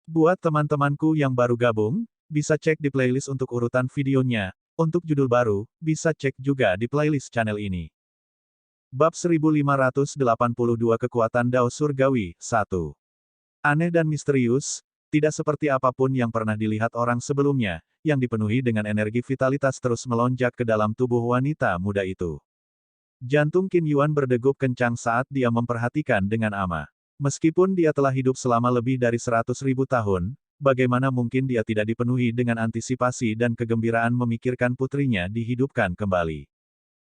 Buat teman-temanku yang baru gabung, bisa cek di playlist untuk urutan videonya. Untuk judul baru, bisa cek juga di playlist channel ini. Bab 1582 Kekuatan Dao Surgawi, 1. Aneh dan misterius, tidak seperti apapun yang pernah dilihat orang sebelumnya, yang dipenuhi dengan energi vitalitas terus melonjak ke dalam tubuh wanita muda itu. Jantung Qin Yuan berdegup kencang saat dia memperhatikan dengan ama. Meskipun dia telah hidup selama lebih dari 100.000 tahun, bagaimana mungkin dia tidak dipenuhi dengan antisipasi dan kegembiraan memikirkan putrinya dihidupkan kembali.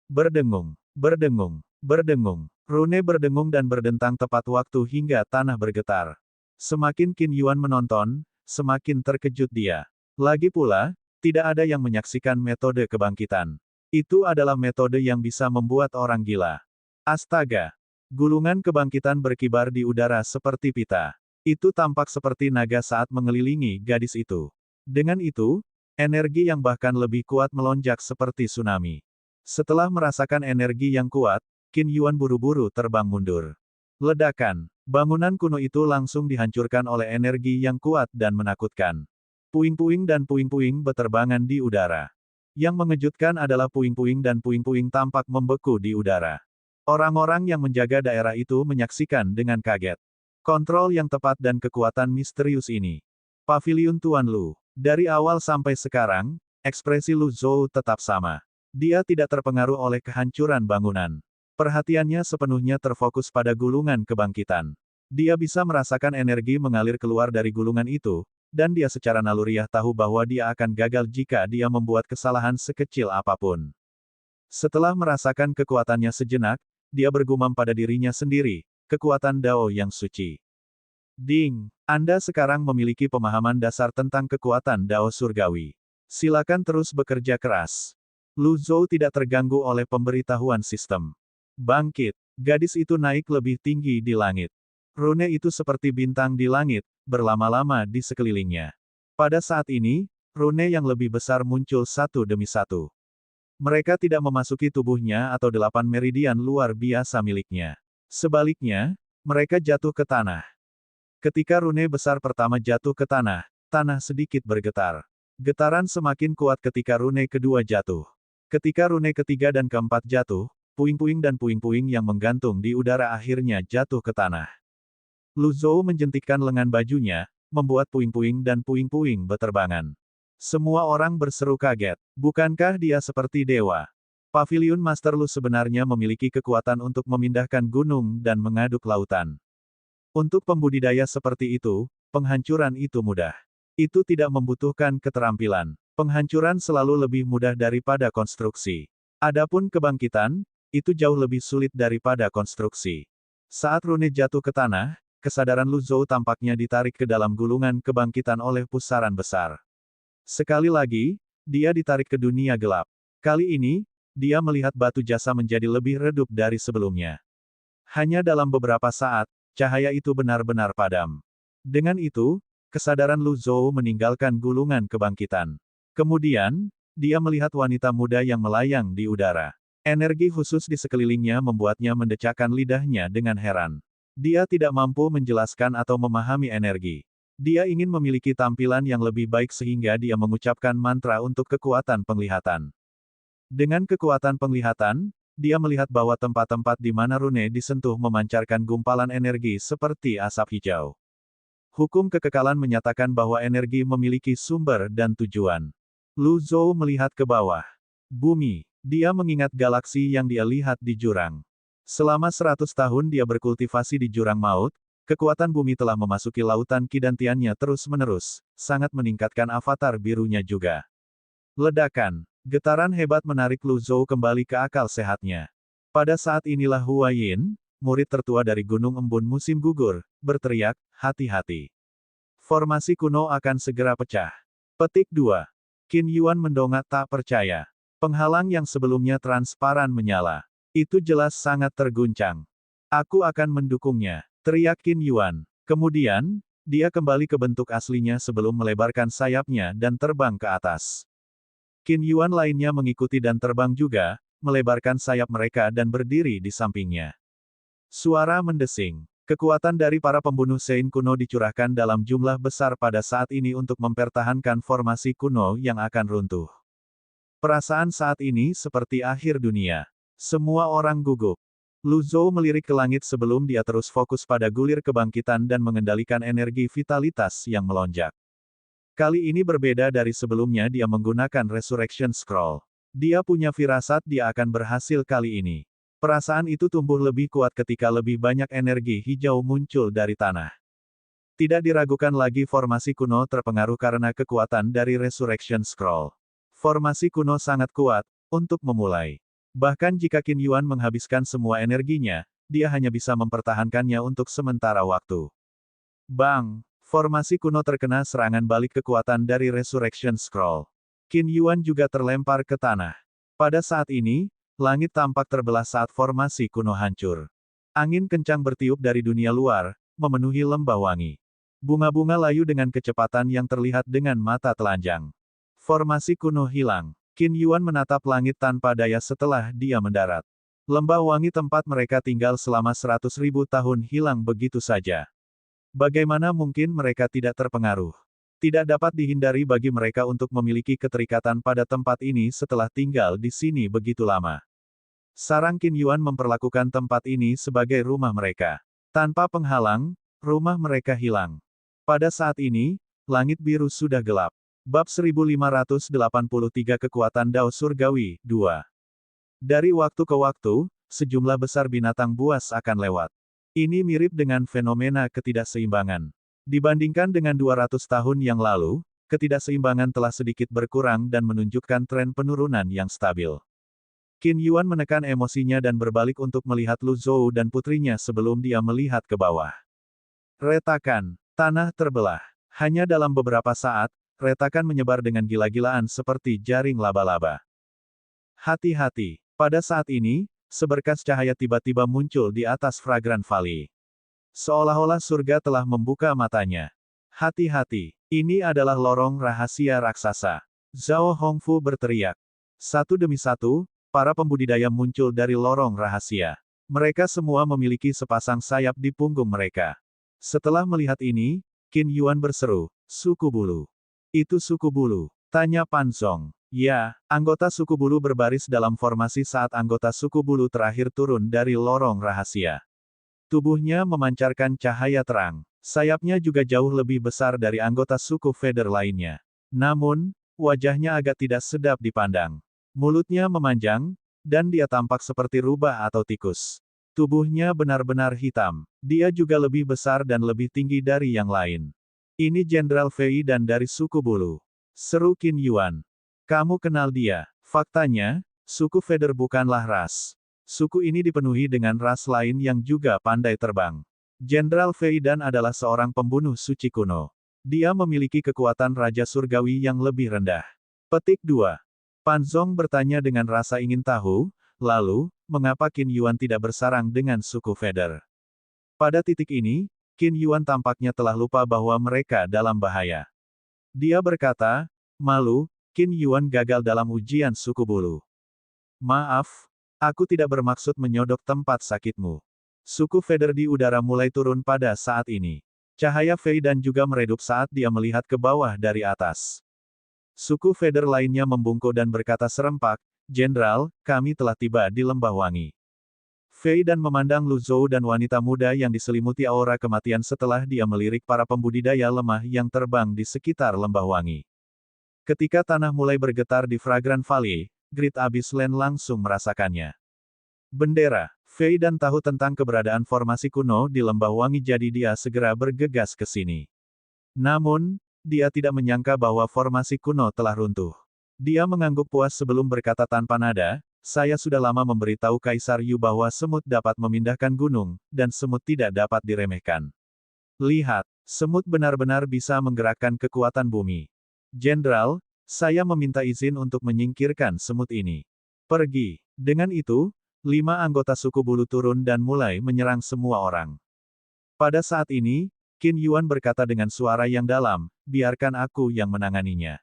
Berdengung, berdengung, berdengung. Rune berdengung dan berdentang tepat waktu hingga tanah bergetar. Semakin Qin Yuan menonton, semakin terkejut dia. Lagi pula, tidak ada yang menyaksikan metode kebangkitan. Itu adalah metode yang bisa membuat orang gila. Astaga! Gulungan kebangkitan berkibar di udara seperti pita. Itu tampak seperti naga saat mengelilingi gadis itu. Dengan itu, energi yang bahkan lebih kuat melonjak seperti tsunami. Setelah merasakan energi yang kuat, Qin Yuan buru-buru terbang mundur. Ledakan. Bangunan kuno itu langsung dihancurkan oleh energi yang kuat dan menakutkan. Puing-puing dan puing-puing beterbangan di udara. Yang mengejutkan adalah puing-puing dan puing-puing tampak membeku di udara. Orang-orang yang menjaga daerah itu menyaksikan dengan kaget. Kontrol yang tepat dan kekuatan misterius ini. Paviliun Tuan Lu. Dari awal sampai sekarang, ekspresi Lu Zhou tetap sama. Dia tidak terpengaruh oleh kehancuran bangunan. Perhatiannya sepenuhnya terfokus pada gulungan kebangkitan. Dia bisa merasakan energi mengalir keluar dari gulungan itu, dan dia secara naluriah tahu bahwa dia akan gagal jika dia membuat kesalahan sekecil apapun. Setelah merasakan kekuatannya sejenak, dia bergumam pada dirinya sendiri, kekuatan Dao yang suci. Ding, Anda sekarang memiliki pemahaman dasar tentang kekuatan Dao Surgawi. Silakan terus bekerja keras. Lu Zhou tidak terganggu oleh pemberitahuan sistem. Bangkit, gadis itu naik lebih tinggi di langit. Rune itu seperti bintang di langit, berlama-lama di sekelilingnya. Pada saat ini, rune yang lebih besar muncul satu demi satu. Mereka tidak memasuki tubuhnya atau 8 meridian luar biasa miliknya. Sebaliknya, mereka jatuh ke tanah. Ketika rune besar pertama jatuh ke tanah, tanah sedikit bergetar. Getaran semakin kuat ketika rune kedua jatuh. Ketika rune ketiga dan keempat jatuh, puing-puing dan puing-puing yang menggantung di udara akhirnya jatuh ke tanah. Lu Zhou menjentikkan lengan bajunya, membuat puing-puing dan puing-puing beterbangan. Semua orang berseru kaget. Bukankah dia seperti dewa? Paviliun Master Lu sebenarnya memiliki kekuatan untuk memindahkan gunung dan mengaduk lautan. Untuk pembudidaya seperti itu, penghancuran itu mudah. Itu tidak membutuhkan keterampilan. Penghancuran selalu lebih mudah daripada konstruksi. Adapun kebangkitan, itu jauh lebih sulit daripada konstruksi. Saat rune jatuh ke tanah, kesadaran Lu Zhou tampaknya ditarik ke dalam gulungan kebangkitan oleh pusaran besar. Sekali lagi, dia ditarik ke dunia gelap. Kali ini, dia melihat batu jasa menjadi lebih redup dari sebelumnya. Hanya dalam beberapa saat, cahaya itu benar-benar padam. Dengan itu, kesadaran Lu Zhou meninggalkan gulungan kebangkitan. Kemudian, dia melihat wanita muda yang melayang di udara. Energi khusus di sekelilingnya membuatnya mendecakkan lidahnya dengan heran. Dia tidak mampu menjelaskan atau memahami energi. Dia ingin memiliki tampilan yang lebih baik sehingga dia mengucapkan mantra untuk kekuatan penglihatan. Dengan kekuatan penglihatan, dia melihat bahwa tempat-tempat di mana rune disentuh memancarkan gumpalan energi seperti asap hijau. Hukum kekekalan menyatakan bahwa energi memiliki sumber dan tujuan. Lu Zhou melihat ke bawah. Bumi. Dia mengingat galaksi yang dia lihat di jurang. Selama 100 tahun dia berkultivasi di jurang maut, kekuatan bumi telah memasuki lautan kidantiannya terus-menerus, sangat meningkatkan avatar birunya juga. Ledakan. Getaran hebat menarik Lu Zhou kembali ke akal sehatnya. Pada saat inilah Hua Yin, murid tertua dari Gunung Embun musim gugur, berteriak, hati-hati. Formasi kuno akan segera pecah. Petik 2. Qin Yuan mendongak tak percaya. Penghalang yang sebelumnya transparan menyala. Itu jelas sangat terguncang. Aku akan mendukungnya, teriak Qin Yuan. Kemudian, dia kembali ke bentuk aslinya sebelum melebarkan sayapnya dan terbang ke atas. Qin Yuan lainnya mengikuti dan terbang juga, melebarkan sayap mereka dan berdiri di sampingnya. Suara mendesing. Kekuatan dari para pembunuh Sein kuno dicurahkan dalam jumlah besar pada saat ini untuk mempertahankan formasi kuno yang akan runtuh. Perasaan saat ini seperti akhir dunia. Semua orang gugup. Lu Zhou melirik ke langit sebelum dia terus fokus pada gulir kebangkitan dan mengendalikan energi vitalitas yang melonjak. Kali ini berbeda dari sebelumnya, dia menggunakan Resurrection Scroll. Dia punya firasat dia akan berhasil kali ini. Perasaan itu tumbuh lebih kuat ketika lebih banyak energi hijau muncul dari tanah. Tidak diragukan lagi, formasi kuno terpengaruh karena kekuatan dari Resurrection Scroll. Formasi kuno sangat kuat untuk memulai. Bahkan jika Qin Yuan menghabiskan semua energinya, dia hanya bisa mempertahankannya untuk sementara waktu. Bang! Formasi kuno terkena serangan balik kekuatan dari Resurrection Scroll. Qin Yuan juga terlempar ke tanah. Pada saat ini, langit tampak terbelah saat formasi kuno hancur. Angin kencang bertiup dari dunia luar, memenuhi lembah wangi. Bunga-bunga layu dengan kecepatan yang terlihat dengan mata telanjang. Formasi kuno hilang. Qin Yuan menatap langit tanpa daya setelah dia mendarat. Lembah wangi tempat mereka tinggal selama 100.000 tahun hilang begitu saja. Bagaimana mungkin mereka tidak terpengaruh? Tidak dapat dihindari bagi mereka untuk memiliki keterikatan pada tempat ini setelah tinggal di sini begitu lama. Sarang Qin Yuan memperlakukan tempat ini sebagai rumah mereka. Tanpa penghalang, rumah mereka hilang. Pada saat ini, langit biru sudah gelap. Bab 1583 Kekuatan Dao Surgawi, 2. Dari waktu ke waktu, sejumlah besar binatang buas akan lewat. Ini mirip dengan fenomena ketidakseimbangan. Dibandingkan dengan 200 tahun yang lalu, ketidakseimbangan telah sedikit berkurang dan menunjukkan tren penurunan yang stabil. Qin Yuan menekan emosinya dan berbalik untuk melihat Lu Zhou dan putrinya sebelum dia melihat ke bawah. Retakan. Tanah terbelah. Hanya dalam beberapa saat, retakan menyebar dengan gila-gilaan seperti jaring laba-laba. Hati-hati. Pada saat ini, seberkas cahaya tiba-tiba muncul di atas Fragrant Valley. Seolah-olah surga telah membuka matanya. Hati-hati. Ini adalah lorong rahasia raksasa. Zhao Hongfu berteriak. Satu demi satu, para pembudidaya muncul dari lorong rahasia. Mereka semua memiliki sepasang sayap di punggung mereka. Setelah melihat ini, Qin Yuan berseru, "Suku bulu." "Itu suku bulu?" tanya Pan Zong. "Ya." Anggota suku bulu berbaris dalam formasi saat anggota suku bulu terakhir turun dari lorong rahasia. Tubuhnya memancarkan cahaya terang. Sayapnya juga jauh lebih besar dari anggota suku Feather lainnya. Namun, wajahnya agak tidak sedap dipandang. Mulutnya memanjang, dan dia tampak seperti rubah atau tikus. Tubuhnya benar-benar hitam. Dia juga lebih besar dan lebih tinggi dari yang lain. "Ini Jenderal Fei dan dari suku bulu," seru Qin Yuan. "Kamu kenal dia?" Faktanya, suku Feather bukanlah ras. Suku ini dipenuhi dengan ras lain yang juga pandai terbang. Jenderal Fei dan adalah seorang pembunuh suci kuno. Dia memiliki kekuatan Raja Surgawi yang lebih rendah. Petik 2. Pan Zong bertanya dengan rasa ingin tahu, lalu, mengapa Qin Yuan tidak bersarang dengan suku Feather? Pada titik ini, Qin Yuan tampaknya telah lupa bahwa mereka dalam bahaya. Dia berkata, "Malu, Qin Yuan gagal dalam ujian suku bulu. Maaf, aku tidak bermaksud menyodok tempat sakitmu." Suku Feather di udara mulai turun pada saat ini. Cahaya Fei dan juga meredup saat dia melihat ke bawah dari atas. Suku Feather lainnya membungkuk dan berkata serempak, "Jenderal, kami telah tiba di Lembah Wangi." Fei dan memandang Lu Zhou dan wanita muda yang diselimuti aura kematian setelah dia melirik para pembudidaya lemah yang terbang di sekitar Lembah Wangi. Ketika tanah mulai bergetar di Fragrant Valley, Great Abyss Land langsung merasakannya. Bendera. Fei dan tahu tentang keberadaan formasi kuno di Lembah Wangi, jadi dia segera bergegas ke sini. Namun, dia tidak menyangka bahwa formasi kuno telah runtuh. Dia mengangguk puas sebelum berkata tanpa nada, "Saya sudah lama memberitahu Kaisar Yu bahwa semut dapat memindahkan gunung, dan semut tidak dapat diremehkan. Lihat, semut benar-benar bisa menggerakkan kekuatan bumi. Jenderal, saya meminta izin untuk menyingkirkan semut ini. Pergi." Dengan itu, 5 anggota suku bulu turun dan mulai menyerang semua orang. Pada saat ini, Qin Yuan berkata dengan suara yang dalam, "Biarkan aku yang menanganinya."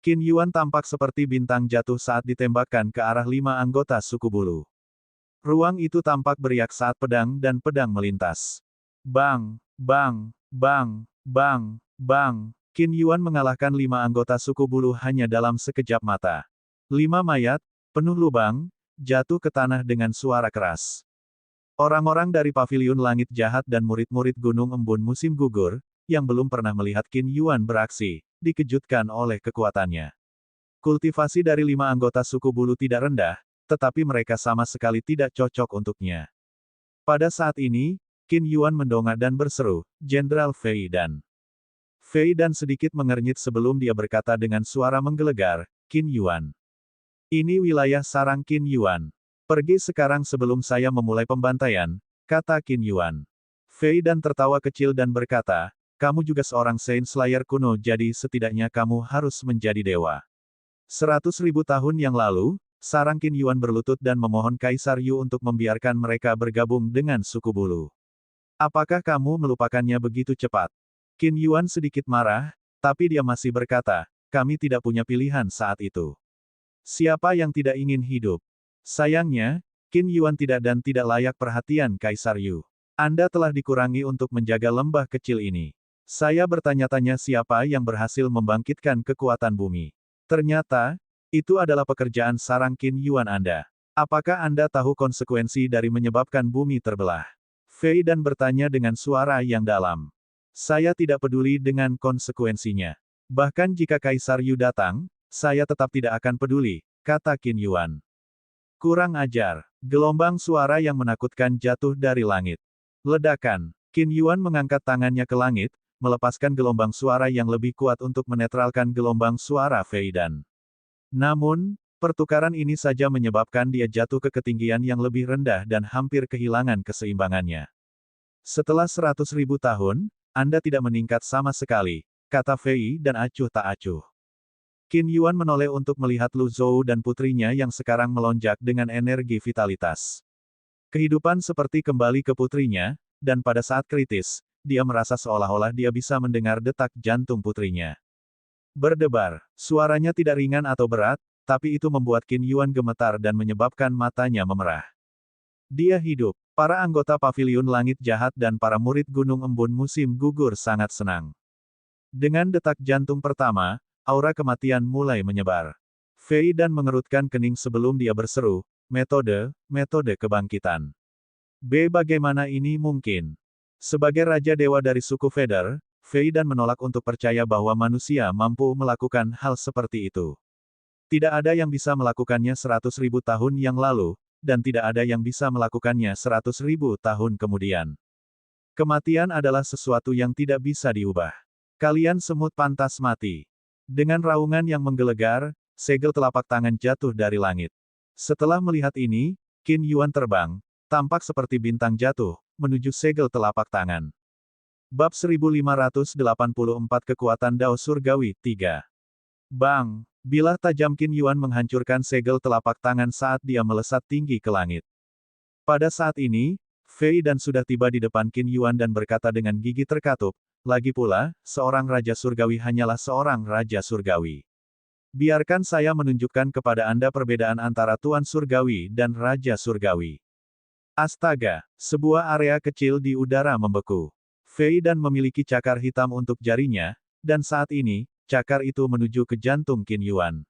Qin Yuan tampak seperti bintang jatuh saat ditembakkan ke arah 5 anggota suku bulu. Ruang itu tampak beriak saat pedang dan pedang melintas. Bang, bang, bang, bang, bang. Qin Yuan mengalahkan 5 anggota suku bulu hanya dalam sekejap mata. 5 mayat, penuh lubang, jatuh ke tanah dengan suara keras. Orang-orang dari Paviliun Langit Jahat dan murid-murid Gunung Embun Musim Gugur, yang belum pernah melihat Qin Yuan beraksi, dikejutkan oleh kekuatannya. Kultivasi dari 5 anggota suku bulu tidak rendah, tetapi mereka sama sekali tidak cocok untuknya. Pada saat ini, Qin Yuan mendongak dan berseru, "Jenderal Fei Dan." Fei Dan sedikit mengernyit sebelum dia berkata dengan suara menggelegar, "Qin Yuan. Ini wilayah sarang Qin Yuan. Pergi sekarang sebelum saya memulai pembantaian," kata Qin Yuan. Fei Dan tertawa kecil dan berkata, "Kamu juga seorang Saint Slayer kuno jadi setidaknya kamu harus menjadi dewa." 100.000 tahun yang lalu, sarang Qin Yuan berlutut dan memohon Kaisar Yu untuk membiarkan mereka bergabung dengan suku bulu. Apakah kamu melupakannya begitu cepat? Qin Yuan sedikit marah, tapi dia masih berkata, "Kami tidak punya pilihan saat itu. Siapa yang tidak ingin hidup?" Sayangnya, Qin Yuan tidak dan tidak layak perhatian Kaisar Yu. Anda telah dikurangi untuk menjaga lembah kecil ini. Saya bertanya-tanya siapa yang berhasil membangkitkan kekuatan bumi. Ternyata, itu adalah pekerjaan sarang Qin Yuan Anda. Apakah Anda tahu konsekuensi dari menyebabkan bumi terbelah? Fei Dan bertanya dengan suara yang dalam. Saya tidak peduli dengan konsekuensinya. Bahkan jika Kaisar Yu datang, saya tetap tidak akan peduli, kata Qin Yuan. Kurang ajar. Gelombang suara yang menakutkan jatuh dari langit. Ledakan. Qin Yuan mengangkat tangannya ke langit, melepaskan gelombang suara yang lebih kuat untuk menetralkan gelombang suara Fei Dan. Namun, pertukaran ini saja menyebabkan dia jatuh ke ketinggian yang lebih rendah dan hampir kehilangan keseimbangannya. Setelah 100.000 tahun, Anda tidak meningkat sama sekali, kata Fei Dan acuh tak acuh. Qin Yuan menoleh untuk melihat Lu Zhou dan putrinya yang sekarang melonjak dengan energi vitalitas. Kehidupan seperti kembali ke putrinya, dan pada saat kritis, dia merasa seolah-olah dia bisa mendengar detak jantung putrinya. Berdebar, suaranya tidak ringan atau berat, tapi itu membuat Qin Yuan gemetar dan menyebabkan matanya memerah. Dia hidup. Para anggota Paviliun Langit Jahat dan para murid Gunung Embun Musim Gugur sangat senang. Dengan detak jantung pertama, aura kematian mulai menyebar. Fei Dan mengerutkan kening sebelum dia berseru, metode kebangkitan. Bagaimana ini mungkin? Sebagai Raja Dewa dari suku Feather, Fei Dan menolak untuk percaya bahwa manusia mampu melakukan hal seperti itu. Tidak ada yang bisa melakukannya 100.000 tahun yang lalu, dan tidak ada yang bisa melakukannya 100.000 tahun kemudian. Kematian adalah sesuatu yang tidak bisa diubah. Kalian semut pantas mati. Dengan raungan yang menggelegar, segel telapak tangan jatuh dari langit. Setelah melihat ini, Qin Yuan terbang, tampak seperti bintang jatuh, menuju segel telapak tangan. Bab 1584 Kekuatan Dao Surgawi 3. Bang! Bilah tajam Qin Yuan menghancurkan segel telapak tangan saat dia melesat tinggi ke langit. Pada saat ini, Fei Dan sudah tiba di depan Qin Yuan dan berkata dengan gigi terkatup, lagi pula, seorang Raja Surgawi hanyalah seorang Raja Surgawi. Biarkan saya menunjukkan kepada Anda perbedaan antara Tuan Surgawi dan Raja Surgawi. Astaga, sebuah area kecil di udara membeku. Fei Dan memiliki cakar hitam untuk jarinya, dan saat ini, cakar itu menuju ke jantung Qin Yuan.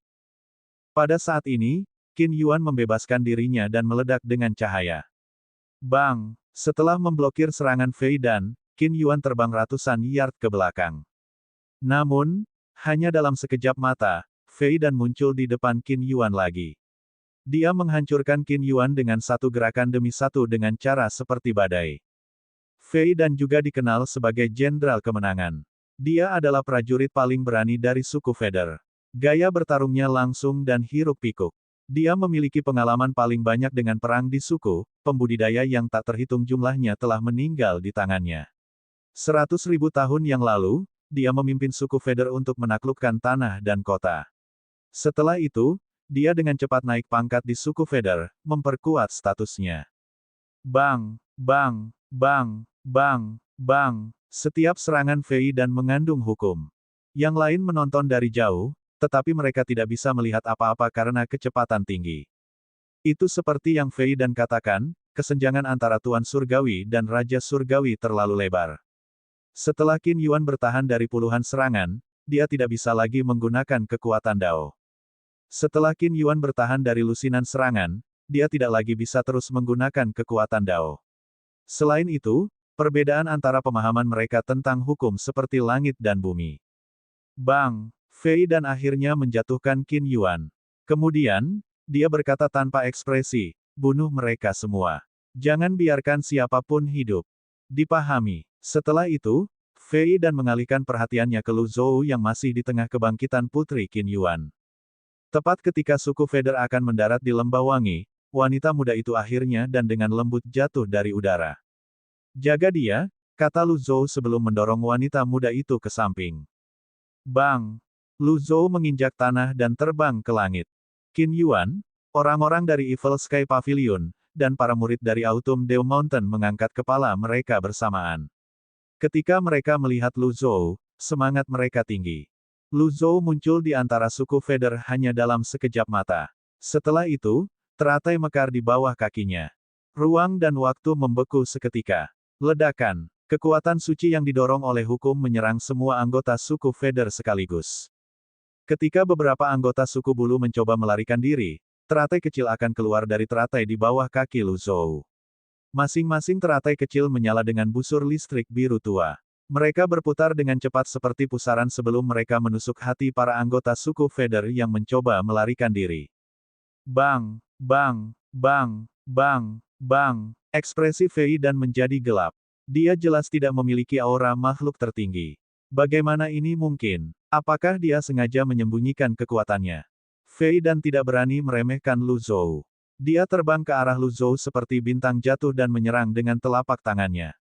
Pada saat ini, Qin Yuan membebaskan dirinya dan meledak dengan cahaya. Bang! Setelah memblokir serangan Fei Dan, Qin Yuan terbang ratusan yard ke belakang. Namun, hanya dalam sekejap mata, Fei Dan muncul di depan Qin Yuan lagi. Dia menghancurkan Qin Yuan dengan satu gerakan demi satu dengan cara seperti badai. Fei Dan juga dikenal sebagai Jenderal Kemenangan. Dia adalah prajurit paling berani dari suku Feather. Gaya bertarungnya langsung dan hiruk-pikuk. Dia memiliki pengalaman paling banyak dengan perang di suku, pembudidaya yang tak terhitung jumlahnya telah meninggal di tangannya. 100.000 tahun yang lalu, dia memimpin suku Feather untuk menaklukkan tanah dan kota. Setelah itu, dia dengan cepat naik pangkat di suku Feather, memperkuat statusnya. Bang! Bang! Bang! Bang! Bang! Setiap serangan Fei Dan mengandung hukum. Yang lain menonton dari jauh, tetapi mereka tidak bisa melihat apa-apa karena kecepatan tinggi. Itu seperti yang Fei Dan katakan, kesenjangan antara Tuan Surgawi dan Raja Surgawi terlalu lebar. Setelah Qin Yuan bertahan dari puluhan serangan, dia tidak bisa lagi menggunakan kekuatan Dao. Setelah Qin Yuan bertahan dari lusinan serangan, dia tidak lagi bisa terus menggunakan kekuatan Dao. Selain itu, perbedaan antara pemahaman mereka tentang hukum seperti langit dan bumi. Bang! Fei Dan akhirnya menjatuhkan Qin Yuan. Kemudian, dia berkata tanpa ekspresi, bunuh mereka semua. Jangan biarkan siapapun hidup. Dipahami. Setelah itu, Fei Dan mengalihkan perhatiannya ke Lu Zhou yang masih di tengah kebangkitan Putri Qin Yuan. Tepat ketika suku Feder akan mendarat di Lembah Wangi, wanita muda itu akhirnya dan dengan lembut jatuh dari udara. Jaga dia, kata Lu Zhou sebelum mendorong wanita muda itu ke samping. Bang! Lu Zhou menginjak tanah dan terbang ke langit. Qin Yuan, orang-orang dari Evil Sky Pavilion, dan para murid dari Autumn Dew Mountain mengangkat kepala mereka bersamaan. Ketika mereka melihat Lu Zhou, semangat mereka tinggi. Lu Zhou muncul di antara suku Feder hanya dalam sekejap mata. Setelah itu, teratai mekar di bawah kakinya. Ruang dan waktu membeku seketika. Ledakan. Kekuatan suci yang didorong oleh hukum menyerang semua anggota suku Feder sekaligus. Ketika beberapa anggota suku bulu mencoba melarikan diri, teratai kecil akan keluar dari teratai di bawah kaki Lu Zhou. Masing-masing teratai kecil menyala dengan busur listrik biru tua. Mereka berputar dengan cepat seperti pusaran sebelum mereka menusuk hati para anggota suku Feder yang mencoba melarikan diri. Bang! Bang! Bang! Bang! Bang! Ekspresi Fei Dan menjadi gelap. Dia jelas tidak memiliki aura makhluk tertinggi. Bagaimana ini mungkin? Apakah dia sengaja menyembunyikan kekuatannya? Fei Dan tidak berani meremehkan Lu Zhou. Dia terbang ke arah Lu Zhou seperti bintang jatuh dan menyerang dengan telapak tangannya.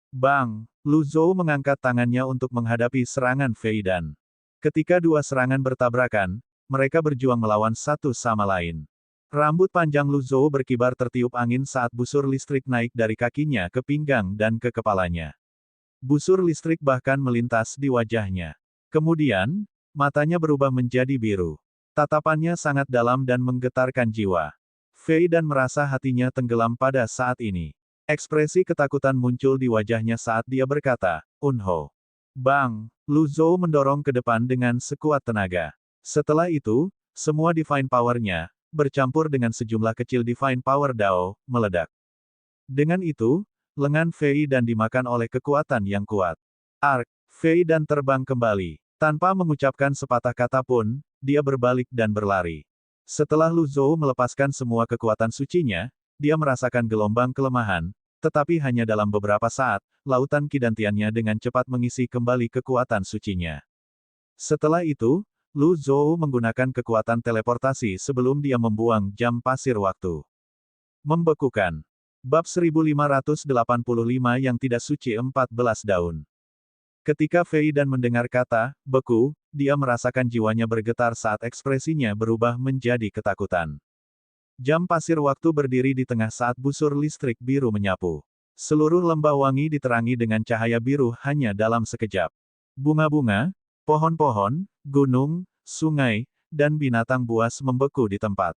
Bang! Lu Zhou mengangkat tangannya untuk menghadapi serangan Fei Dan. Ketika dua serangan bertabrakan, mereka berjuang melawan satu sama lain. Rambut panjang Lu Zhou berkibar tertiup angin saat busur listrik naik dari kakinya ke pinggang dan ke kepalanya. Busur listrik bahkan melintas di wajahnya. Kemudian, matanya berubah menjadi biru. Tatapannya sangat dalam dan menggetarkan jiwa. Fei Dan merasa hatinya tenggelam pada saat ini. Ekspresi ketakutan muncul di wajahnya saat dia berkata, Unho. Bang! Lu Zhou mendorong ke depan dengan sekuat tenaga. Setelah itu, semua Divine Power-nya, bercampur dengan sejumlah kecil Divine Power Dao, meledak. Dengan itu, lengan Fei Dan dimakan oleh kekuatan yang kuat. Ark! Fei Dan terbang kembali. Tanpa mengucapkan sepatah kata pun, dia berbalik dan berlari. Setelah Lu Zhou melepaskan semua kekuatan sucinya, dia merasakan gelombang kelemahan, tetapi hanya dalam beberapa saat, lautan kidantiannya dengan cepat mengisi kembali kekuatan sucinya. Setelah itu, Lu Zhou menggunakan kekuatan teleportasi sebelum dia membuang jam pasir waktu. Membekukan. Bab 1585 yang tidak suci 14 daun. Ketika Fei Dan mendengar kata, beku, dia merasakan jiwanya bergetar saat ekspresinya berubah menjadi ketakutan. Jam pasir waktu berdiri di tengah saat busur listrik biru menyapu. Seluruh lembah wangi diterangi dengan cahaya biru hanya dalam sekejap. Bunga-bunga, pohon-pohon, gunung, sungai, dan binatang buas membeku di tempat.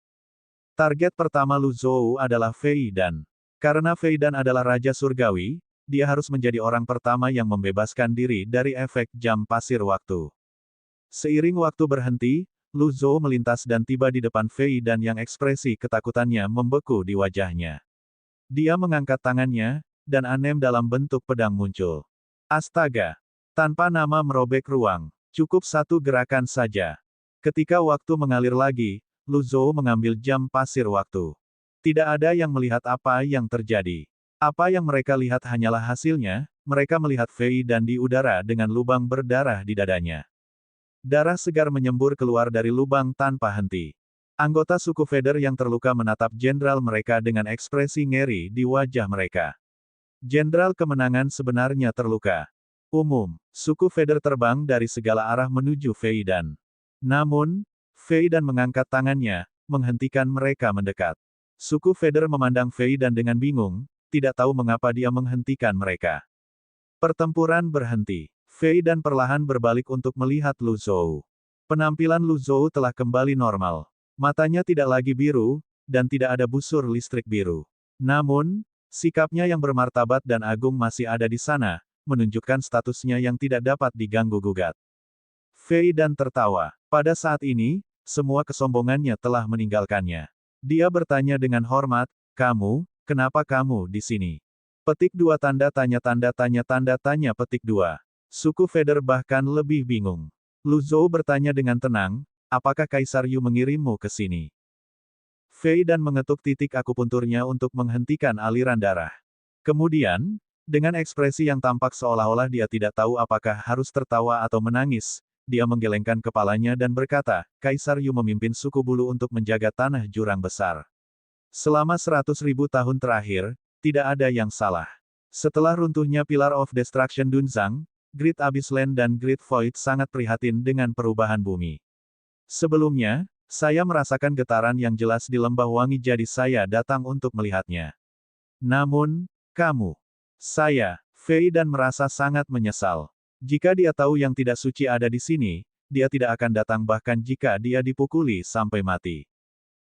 Target pertama Lu Zhou adalah Fei Dan. Karena Fei Dan adalah Raja Surgawi, dia harus menjadi orang pertama yang membebaskan diri dari efek jam pasir waktu. Seiring waktu berhenti, Lu Zhou melintas dan tiba di depan Fei Dan yang ekspresi ketakutannya membeku di wajahnya. Dia mengangkat tangannya, dan anem dalam bentuk pedang muncul. Astaga! Tanpa nama merobek ruang. Cukup satu gerakan saja. Ketika waktu mengalir lagi, Lu Zhou mengambil jam pasir waktu. Tidak ada yang melihat apa yang terjadi. Apa yang mereka lihat hanyalah hasilnya, mereka melihat Fei Dan di udara dengan lubang berdarah di dadanya. Darah segar menyembur keluar dari lubang tanpa henti. Anggota suku Feder yang terluka menatap jenderal mereka dengan ekspresi ngeri di wajah mereka. Jenderal kemenangan sebenarnya terluka. Suku Feder terbang dari segala arah menuju Fei Dan. Namun, Fei Dan mengangkat tangannya, menghentikan mereka mendekat. Suku Feder memandang Fei Dan dengan bingung, tidak tahu mengapa dia menghentikan mereka. Pertempuran berhenti. Fei Dan perlahan berbalik untuk melihat Lu Zhou. Penampilan Lu Zhou telah kembali normal. Matanya tidak lagi biru, dan tidak ada busur listrik biru. Namun, sikapnya yang bermartabat dan agung masih ada di sana, menunjukkan statusnya yang tidak dapat diganggu-gugat. Fei Dan tertawa. Pada saat ini, semua kesombongannya telah meninggalkannya. Dia bertanya dengan hormat, kenapa kamu di sini? Petik 2 tanda tanya petik 2. Suku Feder bahkan lebih bingung. Lu Zhou bertanya dengan tenang, apakah Kaisar Yu mengirimmu ke sini? Fei Dan mengetuk titik akupunturnya untuk menghentikan aliran darah. Kemudian, dengan ekspresi yang tampak seolah-olah dia tidak tahu apakah harus tertawa atau menangis, dia menggelengkan kepalanya dan berkata, Kaisar Yu memimpin suku bulu untuk menjaga tanah jurang besar. Selama 100.000 tahun terakhir, tidak ada yang salah. Setelah runtuhnya Pillar of Destruction Dunzang, Great Abyss Land dan Great Void sangat prihatin dengan perubahan bumi. Sebelumnya, saya merasakan getaran yang jelas di lembah wangi jadi saya datang untuk melihatnya. Namun, saya, Fei Dan merasa sangat menyesal. Jika dia tahu yang tidak suci ada di sini, dia tidak akan datang bahkan jika dia dipukuli sampai mati.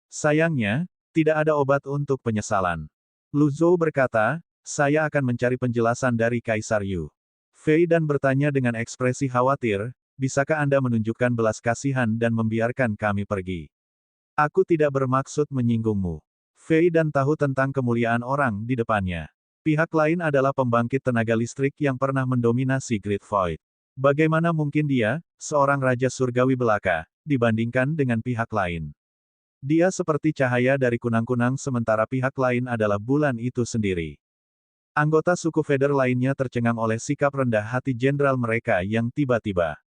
Sayangnya, tidak ada obat untuk penyesalan. Lu Zhou berkata, saya akan mencari penjelasan dari Kaisar Yu. Fei Dan bertanya dengan ekspresi khawatir, bisakah Anda menunjukkan belas kasihan dan membiarkan kami pergi? Aku tidak bermaksud menyinggungmu. Fei Dan tahu tentang kemuliaan orang di depannya. Pihak lain adalah pembangkit tenaga listrik yang pernah mendominasi Great Void. Bagaimana mungkin dia, seorang raja surgawi belaka, dibandingkan dengan pihak lain? Dia seperti cahaya dari kunang-kunang sementara pihak lain adalah bulan itu sendiri. Anggota suku Feder lainnya tercengang oleh sikap rendah hati jenderal mereka yang tiba-tiba.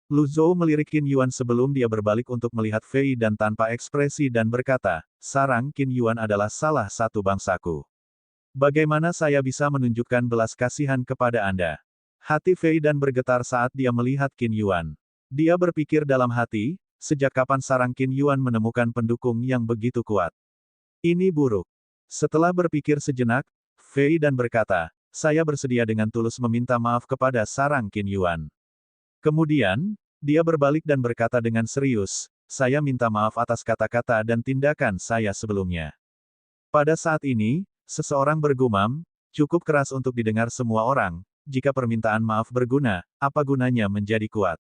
Lu Zhou melirik Qin Yuan sebelum dia berbalik untuk melihat Fei Dan tanpa ekspresi dan berkata, sarang Qin Yuan adalah salah satu bangsaku. Bagaimana saya bisa menunjukkan belas kasihan kepada Anda? Hati Fei Dan bergetar saat dia melihat Qin Yuan. Dia berpikir dalam hati, sejak kapan sarang Qin Yuan menemukan pendukung yang begitu kuat? Ini buruk. Setelah berpikir sejenak, Fei Dan berkata, saya bersedia dengan tulus meminta maaf kepada sarang Qin Yuan. Kemudian, dia berbalik dan berkata dengan serius, saya minta maaf atas kata-kata dan tindakan saya sebelumnya. Pada saat ini, seseorang bergumam, cukup keras untuk didengar semua orang, jika permintaan maaf berguna, apa gunanya menjadi kuat?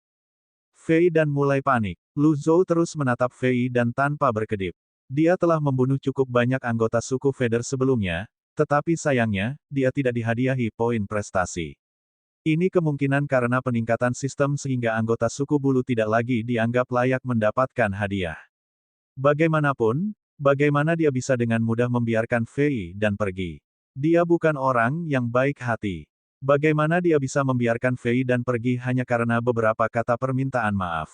Fei Dan mulai panik. Lu Zhou terus menatap Fei Dan tanpa berkedip. Dia telah membunuh cukup banyak anggota suku Feder sebelumnya, tetapi sayangnya, dia tidak dihadiahi poin prestasi. Ini kemungkinan karena peningkatan sistem sehingga anggota suku bulu tidak lagi dianggap layak mendapatkan hadiah. Bagaimanapun, bagaimana dia bisa dengan mudah membiarkan Fei Dan pergi? Dia bukan orang yang baik hati. Bagaimana dia bisa membiarkan Fei Dan pergi hanya karena beberapa kata permintaan maaf?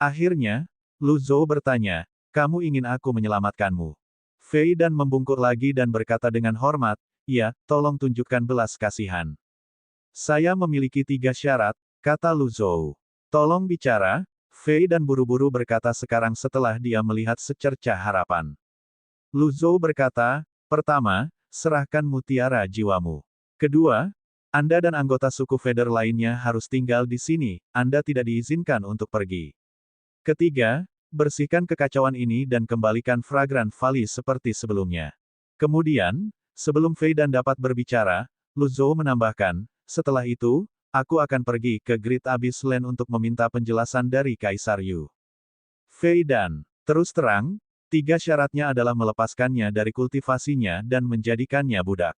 Akhirnya, Lu Zhou bertanya, kamu ingin aku menyelamatkanmu? Fei Dan membungkuk lagi dan berkata dengan hormat, ya, tolong tunjukkan belas kasihan. Saya memiliki 3 syarat, kata Lu Zhou. Tolong bicara, Fei Dan buru-buru berkata sekarang setelah dia melihat secercah harapan. Lu Zhou berkata, pertama, serahkan mutiara jiwamu. Kedua, Anda dan anggota suku Feder lainnya harus tinggal di sini, Anda tidak diizinkan untuk pergi. Ketiga, bersihkan kekacauan ini dan kembalikan Fragrant Valley seperti sebelumnya. Kemudian, sebelum Fei Dan dapat berbicara, Lu Zhou menambahkan, setelah itu, aku akan pergi ke Great Abyss Land untuk meminta penjelasan dari Kaisar Yu. Fei Dan, terus terang, 3 syaratnya adalah melepaskannya dari kultivasinya dan menjadikannya budak.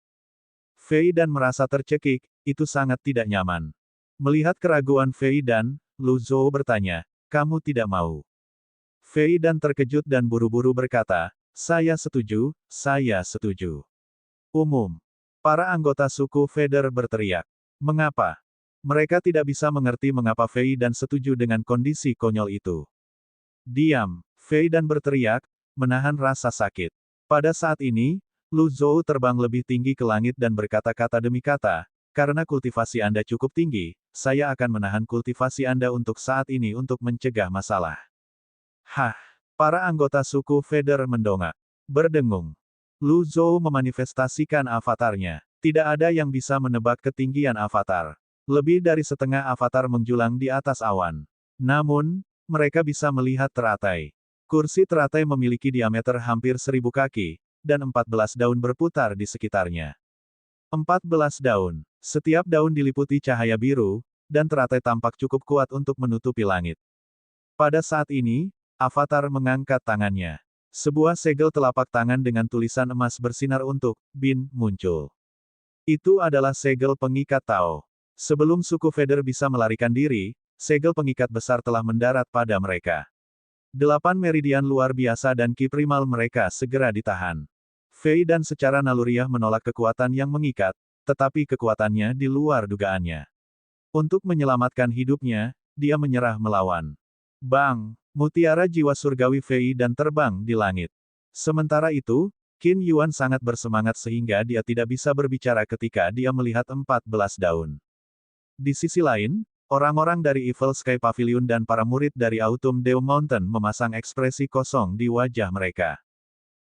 Fei Dan merasa tercekik, itu sangat tidak nyaman. Melihat keraguan Fei Dan, Lu Zhou bertanya, kamu tidak mau? Fei Dan terkejut dan buru-buru berkata, saya setuju, saya setuju. Umum. Para anggota suku Feder berteriak. Mengapa? Mereka tidak bisa mengerti mengapa Fei Dan setuju dengan kondisi konyol itu. Diam, Fei Dan berteriak, menahan rasa sakit. Pada saat ini, Lu Zhou terbang lebih tinggi ke langit dan berkata-kata demi kata, karena kultivasi Anda cukup tinggi, saya akan menahan kultivasi Anda untuk saat ini untuk mencegah masalah. Hah! Para anggota suku Feder mendongak. Berdengung. Lu Zhou memanifestasikan avatarnya. Tidak ada yang bisa menebak ketinggian avatar. Lebih dari setengah avatar menjulang di atas awan. Namun, mereka bisa melihat teratai. Kursi teratai memiliki diameter hampir 1000 kaki, dan 14 daun berputar di sekitarnya. 14 daun. Setiap daun diliputi cahaya biru, dan teratai tampak cukup kuat untuk menutupi langit. Pada saat ini, Avatar mengangkat tangannya. Sebuah segel telapak tangan dengan tulisan emas bersinar untuk Bin muncul. Itu adalah segel pengikat Tao. Sebelum suku Feather bisa melarikan diri, segel pengikat besar telah mendarat pada mereka. 8 meridian luar biasa dan ki primal mereka segera ditahan. Fei Dan secara naluriah menolak kekuatan yang mengikat, tetapi kekuatannya di luar dugaannya. Untuk menyelamatkan hidupnya, dia menyerah melawan. Bang! Mutiara jiwa surgawi Fei Dan terbang di langit. Sementara itu, Qin Yuan sangat bersemangat sehingga dia tidak bisa berbicara ketika dia melihat 14 daun. Di sisi lain, orang-orang dari Evil Sky Pavilion dan para murid dari Autumn Dew Mountain memasang ekspresi kosong di wajah mereka.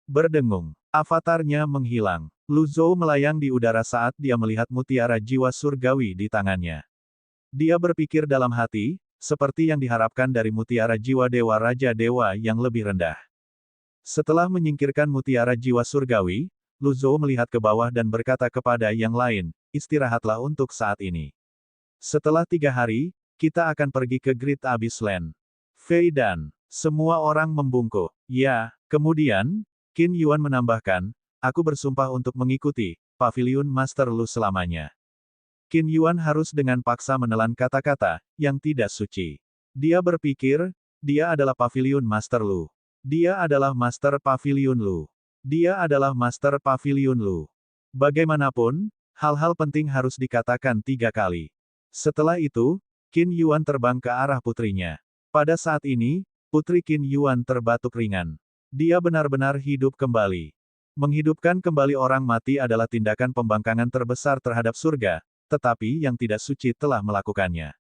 Berdengung. Avatarnya menghilang. Lu Zhou melayang di udara saat dia melihat mutiara jiwa surgawi di tangannya. Dia berpikir dalam hati, seperti yang diharapkan dari mutiara jiwa Dewa Raja Dewa yang lebih rendah. Setelah menyingkirkan mutiara jiwa surgawi, Lu Zhou melihat ke bawah dan berkata kepada yang lain, istirahatlah untuk saat ini. Setelah 3 hari, kita akan pergi ke Great Abyss Land. Fei Dan. Semua orang membungkuk. Ya, kemudian, Qin Yuan menambahkan, aku bersumpah untuk mengikuti Pavilion Master Lu selamanya. Qin Yuan harus dengan paksa menelan kata-kata yang tidak suci. Dia berpikir, dia adalah Pavilion Master Lu. Dia adalah Master Pavilion Lu. Dia adalah Master Pavilion Lu. Bagaimanapun, hal-hal penting harus dikatakan 3 kali. Setelah itu, Qin Yuan terbang ke arah putrinya. Pada saat ini, putri Qin Yuan terbatuk ringan. Dia benar-benar hidup kembali. Menghidupkan kembali orang mati adalah tindakan pembangkangan terbesar terhadap surga, tetapi yang tidak suci telah melakukannya.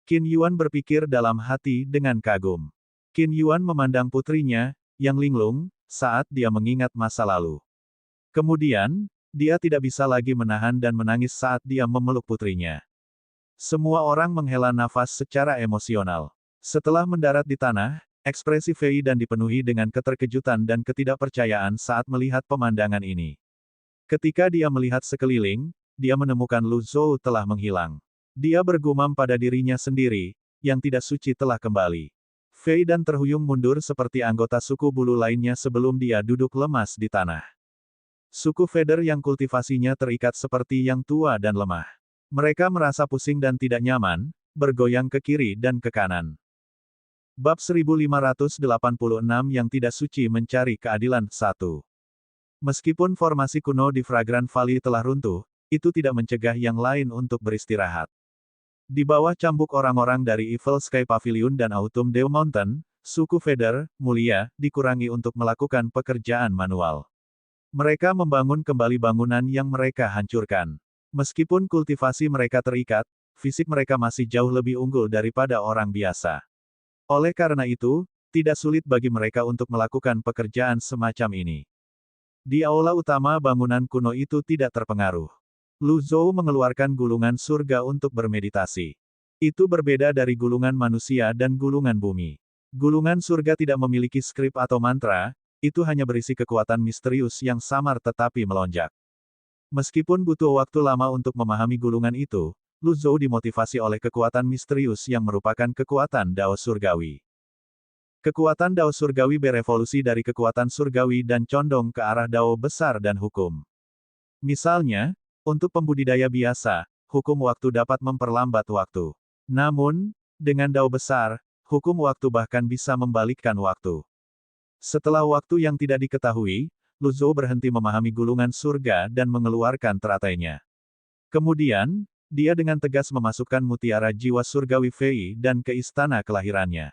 Qin Yuan berpikir dalam hati dengan kagum. Qin Yuan memandang putrinya, yang linglung, saat dia mengingat masa lalu. Kemudian, dia tidak bisa lagi menahan dan menangis saat dia memeluk putrinya. Semua orang menghela nafas secara emosional. Setelah mendarat di tanah, ekspresi Fei Dan dipenuhi dengan keterkejutan dan ketidakpercayaan saat melihat pemandangan ini. Ketika dia melihat sekeliling, dia menemukan Lu Zhou telah menghilang. Dia bergumam pada dirinya sendiri, yang tidak suci telah kembali. Fei Dan terhuyung mundur seperti anggota suku bulu lainnya sebelum dia duduk lemas di tanah. Suku Feather yang kultivasinya terikat seperti yang tua dan lemah. Mereka merasa pusing dan tidak nyaman, bergoyang ke kiri dan ke kanan. Bab 1586 yang tidak suci mencari keadilan 1. Meskipun formasi kuno di Fragrant Valley telah runtuh, itu tidak mencegah yang lain untuk beristirahat. Di bawah cambuk orang-orang dari Evil Sky Pavilion dan Autumn Dew Mountain, suku Feather, mulia, dikurangi untuk melakukan pekerjaan manual. Mereka membangun kembali bangunan yang mereka hancurkan. Meskipun kultivasi mereka terikat, fisik mereka masih jauh lebih unggul daripada orang biasa. Oleh karena itu, tidak sulit bagi mereka untuk melakukan pekerjaan semacam ini. Di aula utama bangunan kuno itu tidak terpengaruh. Lu Zhou mengeluarkan gulungan surga untuk bermeditasi. Itu berbeda dari gulungan manusia dan gulungan bumi. Gulungan surga tidak memiliki skrip atau mantra, itu hanya berisi kekuatan misterius yang samar tetapi melonjak. Meskipun butuh waktu lama untuk memahami gulungan itu, Lu Zhou dimotivasi oleh kekuatan misterius yang merupakan kekuatan Dao Surgawi. Kekuatan Dao Surgawi berevolusi dari kekuatan surgawi dan condong ke arah Dao besar dan hukum. Misalnya, untuk pembudidaya biasa, hukum waktu dapat memperlambat waktu. Namun, dengan Dao besar, hukum waktu bahkan bisa membalikkan waktu. Setelah waktu yang tidak diketahui, Lu Zhou berhenti memahami gulungan surga dan mengeluarkan teratainya. Kemudian, dia dengan tegas memasukkan mutiara jiwa surgawi Fei Dan ke istana kelahirannya.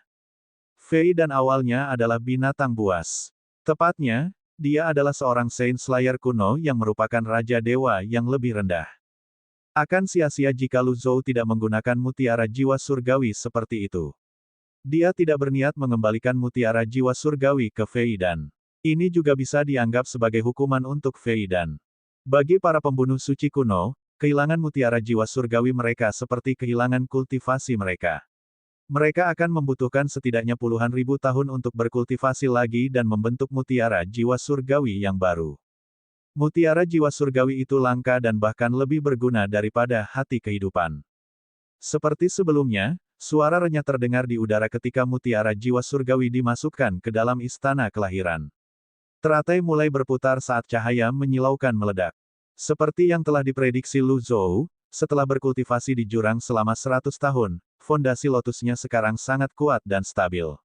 Fei Dan awalnya adalah binatang buas. Tepatnya, dia adalah seorang Saint Slayer kuno yang merupakan Raja Dewa yang lebih rendah. Akan sia-sia jika Lu Zhou tidak menggunakan mutiara jiwa surgawi seperti itu. Dia tidak berniat mengembalikan mutiara jiwa surgawi ke Fei Dan. Ini juga bisa dianggap sebagai hukuman untuk Fei Dan. Bagi para pembunuh suci kuno, kehilangan mutiara jiwa surgawi mereka seperti kehilangan kultivasi mereka. Mereka akan membutuhkan setidaknya puluhan ribu tahun untuk berkultivasi lagi dan membentuk mutiara jiwa surgawi yang baru. Mutiara jiwa surgawi itu langka dan bahkan lebih berguna daripada hati kehidupan. Seperti sebelumnya, suara renyah terdengar di udara ketika mutiara jiwa surgawi dimasukkan ke dalam istana kelahiran. Teratai mulai berputar saat cahaya menyilaukan meledak. Seperti yang telah diprediksi Lu Zhou, setelah berkultivasi di jurang selama 100 tahun, fondasi lotusnya sekarang sangat kuat dan stabil.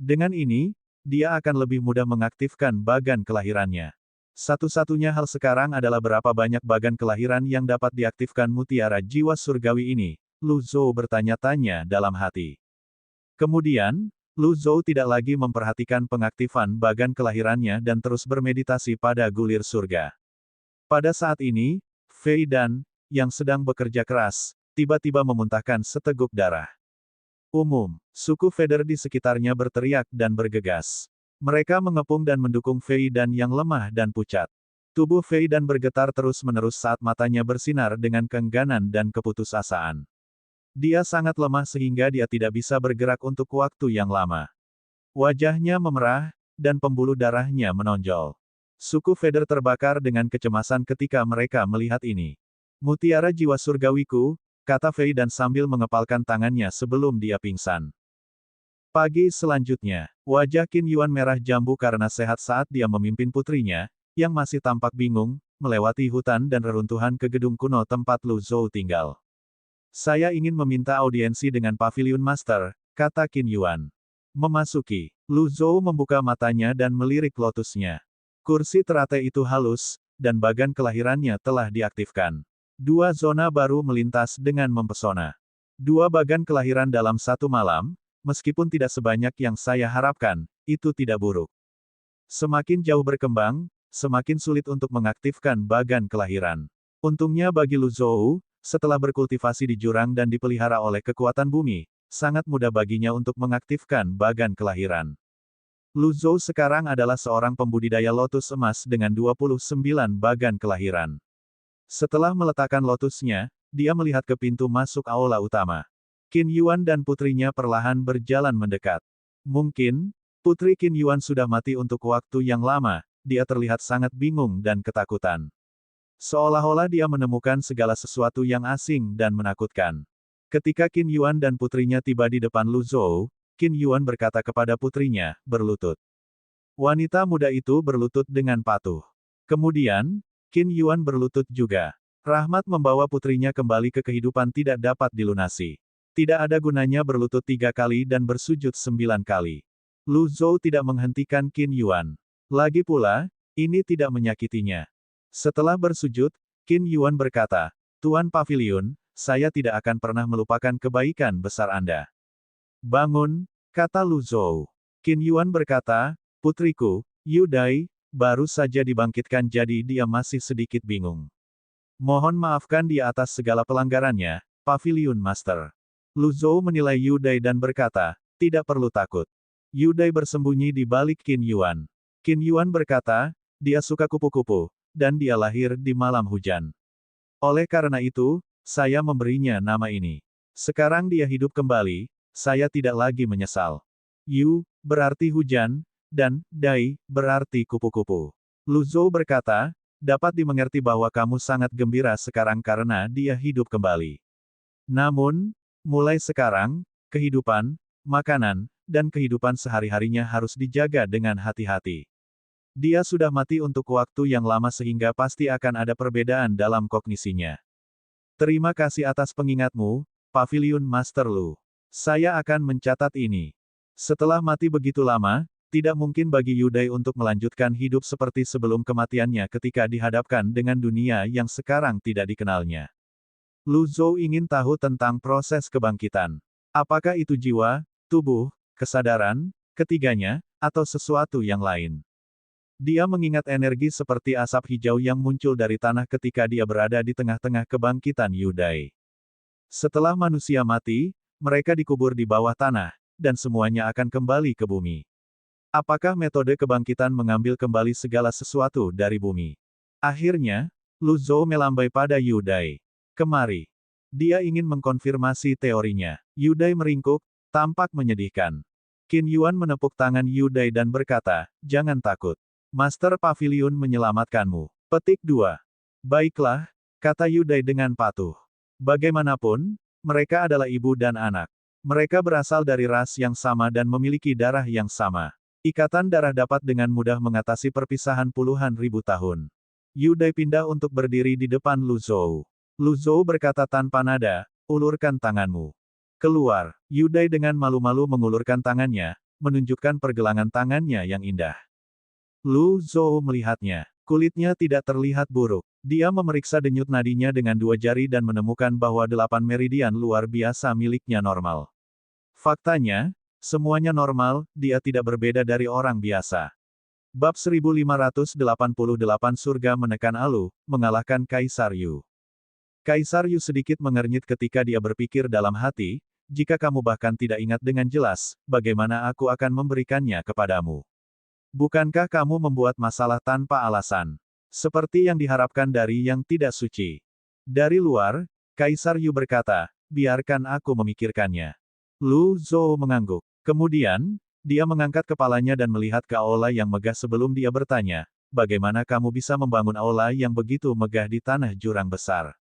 Dengan ini, dia akan lebih mudah mengaktifkan bagan kelahirannya. Satu-satunya hal sekarang adalah berapa banyak bagan kelahiran yang dapat diaktifkan mutiara jiwa surgawi ini, Lu Zhou bertanya-tanya dalam hati. Kemudian, Lu Zhou tidak lagi memperhatikan pengaktifan bagan kelahirannya dan terus bermeditasi pada gulir surga. Pada saat ini, Fei Dan, yang sedang bekerja keras, tiba-tiba memuntahkan seteguk darah. Suku Feder di sekitarnya berteriak dan bergegas. Mereka mengepung dan mendukung Fei Dan yang lemah dan pucat. Tubuh Fei Dan bergetar terus-menerus saat matanya bersinar dengan keengganan dan keputusasaan. Dia sangat lemah sehingga dia tidak bisa bergerak untuk waktu yang lama. Wajahnya memerah, dan pembuluh darahnya menonjol. Suku Feder terbakar dengan kecemasan ketika mereka melihat ini. Mutiara jiwa surgawiku, kata Fei Dan sambil mengepalkan tangannya sebelum dia pingsan. Pagi selanjutnya, wajah Qin Yuan merah jambu karena sehat saat dia memimpin putrinya, yang masih tampak bingung, melewati hutan dan reruntuhan ke gedung kuno tempat Lu Zhou tinggal. Saya ingin meminta audiensi dengan Pavilion Master, kata Qin Yuan. Memasuki, Lu Zhou membuka matanya dan melirik lotusnya. Kursi teratai itu halus, dan bagan kelahirannya telah diaktifkan. Dua zona baru melintas dengan mempesona. Dua bagan kelahiran dalam satu malam, meskipun tidak sebanyak yang saya harapkan, itu tidak buruk. Semakin jauh berkembang, semakin sulit untuk mengaktifkan bagan kelahiran. Untungnya bagi Lu Zhou, setelah berkultivasi di jurang dan dipelihara oleh kekuatan bumi, sangat mudah baginya untuk mengaktifkan bagan kelahiran. Lu Zhou sekarang adalah seorang pembudidaya lotus emas dengan 29 bagan kelahiran. Setelah meletakkan lotusnya, dia melihat ke pintu masuk aula utama. Qin Yuan dan putrinya perlahan berjalan mendekat. Mungkin, putri Qin Yuan sudah mati untuk waktu yang lama, dia terlihat sangat bingung dan ketakutan. Seolah-olah dia menemukan segala sesuatu yang asing dan menakutkan. Ketika Qin Yuan dan putrinya tiba di depan Lu Zhou, Qin Yuan berkata kepada putrinya, berlutut. Wanita muda itu berlutut dengan patuh. Kemudian, Qin Yuan berlutut juga. Rahmat membawa putrinya kembali ke kehidupan tidak dapat dilunasi. Tidak ada gunanya berlutut 3 kali dan bersujud 9 kali. Lu Zhou tidak menghentikan Qin Yuan. Lagi pula, ini tidak menyakitinya. Setelah bersujud, Qin Yuan berkata, Tuan Pavilion, saya tidak akan pernah melupakan kebaikan besar Anda. Bangun, kata Lu Zhou. Qin Yuan berkata, putriku, Yu Dai, baru saja dibangkitkan jadi dia masih sedikit bingung. Mohon maafkan dia atas segala pelanggarannya, Pavilion Master. Lu Zhou menilai Yu Dai dan berkata, tidak perlu takut. Yu Dai bersembunyi di balik Qin Yuan. Qin Yuan berkata, dia suka kupu-kupu, dan dia lahir di malam hujan. Oleh karena itu, saya memberinya nama ini. Sekarang dia hidup kembali, saya tidak lagi menyesal. Yu, berarti hujan, dan Dai, berarti kupu-kupu. Lu Zhou berkata, dapat dimengerti bahwa kamu sangat gembira sekarang karena dia hidup kembali. Namun, mulai sekarang, kehidupan, makanan, dan kehidupan sehari-harinya harus dijaga dengan hati-hati. Dia sudah mati untuk waktu yang lama sehingga pasti akan ada perbedaan dalam kognisinya. Terima kasih atas pengingatmu, Pavilion Master Lu. Saya akan mencatat ini. Setelah mati begitu lama, tidak mungkin bagi Yu Dai untuk melanjutkan hidup seperti sebelum kematiannya ketika dihadapkan dengan dunia yang sekarang tidak dikenalnya. Lu Zhou ingin tahu tentang proses kebangkitan. Apakah itu jiwa, tubuh, kesadaran, ketiganya, atau sesuatu yang lain? Dia mengingat energi seperti asap hijau yang muncul dari tanah ketika dia berada di tengah-tengah kebangkitan Yu Dai. Setelah manusia mati, mereka dikubur di bawah tanah, dan semuanya akan kembali ke bumi. Apakah metode kebangkitan mengambil kembali segala sesuatu dari bumi? Akhirnya, Lu Zhou melambai pada Yu Dai. Kemari. Dia ingin mengkonfirmasi teorinya. Yu Dai meringkuk, Tampak menyedihkan. Qin Yuan menepuk tangan Yu Dai dan berkata, jangan takut. Master Pavilion menyelamatkanmu. Petik 2. Baiklah, kata Yu Dai dengan patuh. Bagaimanapun, mereka adalah ibu dan anak. Mereka berasal dari ras yang sama dan memiliki darah yang sama. Ikatan darah dapat dengan mudah mengatasi perpisahan puluhan ribu tahun. Yu Dai pindah untuk berdiri di depan Lu Zhou. Lu Zhou berkata tanpa nada, ulurkan tanganmu. Keluar. Yu Dai dengan malu-malu mengulurkan tangannya, menunjukkan pergelangan tangannya yang indah. Lu Zhou melihatnya. Kulitnya tidak terlihat buruk. Dia memeriksa denyut nadinya dengan 2 jari dan menemukan bahwa 8 meridian luar biasa miliknya normal. Faktanya, semuanya normal, dia tidak berbeda dari orang biasa. Bab 1588 Surga menekan Alu, mengalahkan Kaisar Yu. Kaisar Yu sedikit mengernyit ketika dia berpikir dalam hati, jika kamu bahkan tidak ingat dengan jelas, bagaimana aku akan memberikannya kepadamu? Bukankah kamu membuat masalah tanpa alasan? Seperti yang diharapkan dari yang tidak suci. Dari luar, Kaisar Yu berkata, biarkan aku memikirkannya. Lu Zhou mengangguk. Kemudian, dia mengangkat kepalanya dan melihat ke aula yang megah sebelum dia bertanya, bagaimana kamu bisa membangun aula yang begitu megah di tanah jurang besar?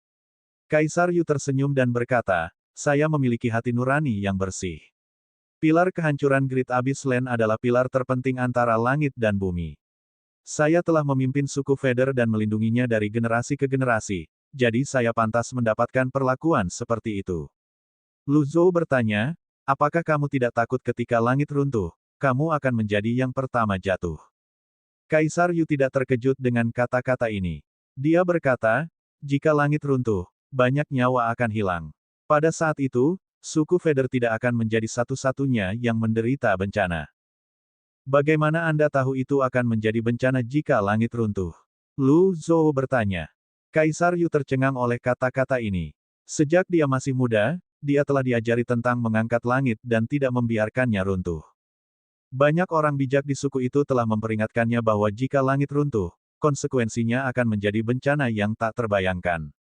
Kaisar Yu tersenyum dan berkata, saya memiliki hati nurani yang bersih. Pilar kehancuran Great Abyss Land adalah pilar terpenting antara langit dan bumi. Saya telah memimpin suku Feather dan melindunginya dari generasi ke generasi, jadi saya pantas mendapatkan perlakuan seperti itu. Lu Zhou bertanya, apakah kamu tidak takut ketika langit runtuh, kamu akan menjadi yang pertama jatuh? Kaisar Yu tidak terkejut dengan kata-kata ini. Dia berkata, jika langit runtuh, banyak nyawa akan hilang. Pada saat itu, suku Feather tidak akan menjadi satu-satunya yang menderita bencana. Bagaimana Anda tahu itu akan menjadi bencana jika langit runtuh? Lu Zhou bertanya. Kaisar Yu tercengang oleh kata-kata ini. Sejak dia masih muda, dia telah diajari tentang mengangkat langit dan tidak membiarkannya runtuh. Banyak orang bijak di suku itu telah memperingatkannya bahwa jika langit runtuh, konsekuensinya akan menjadi bencana yang tak terbayangkan.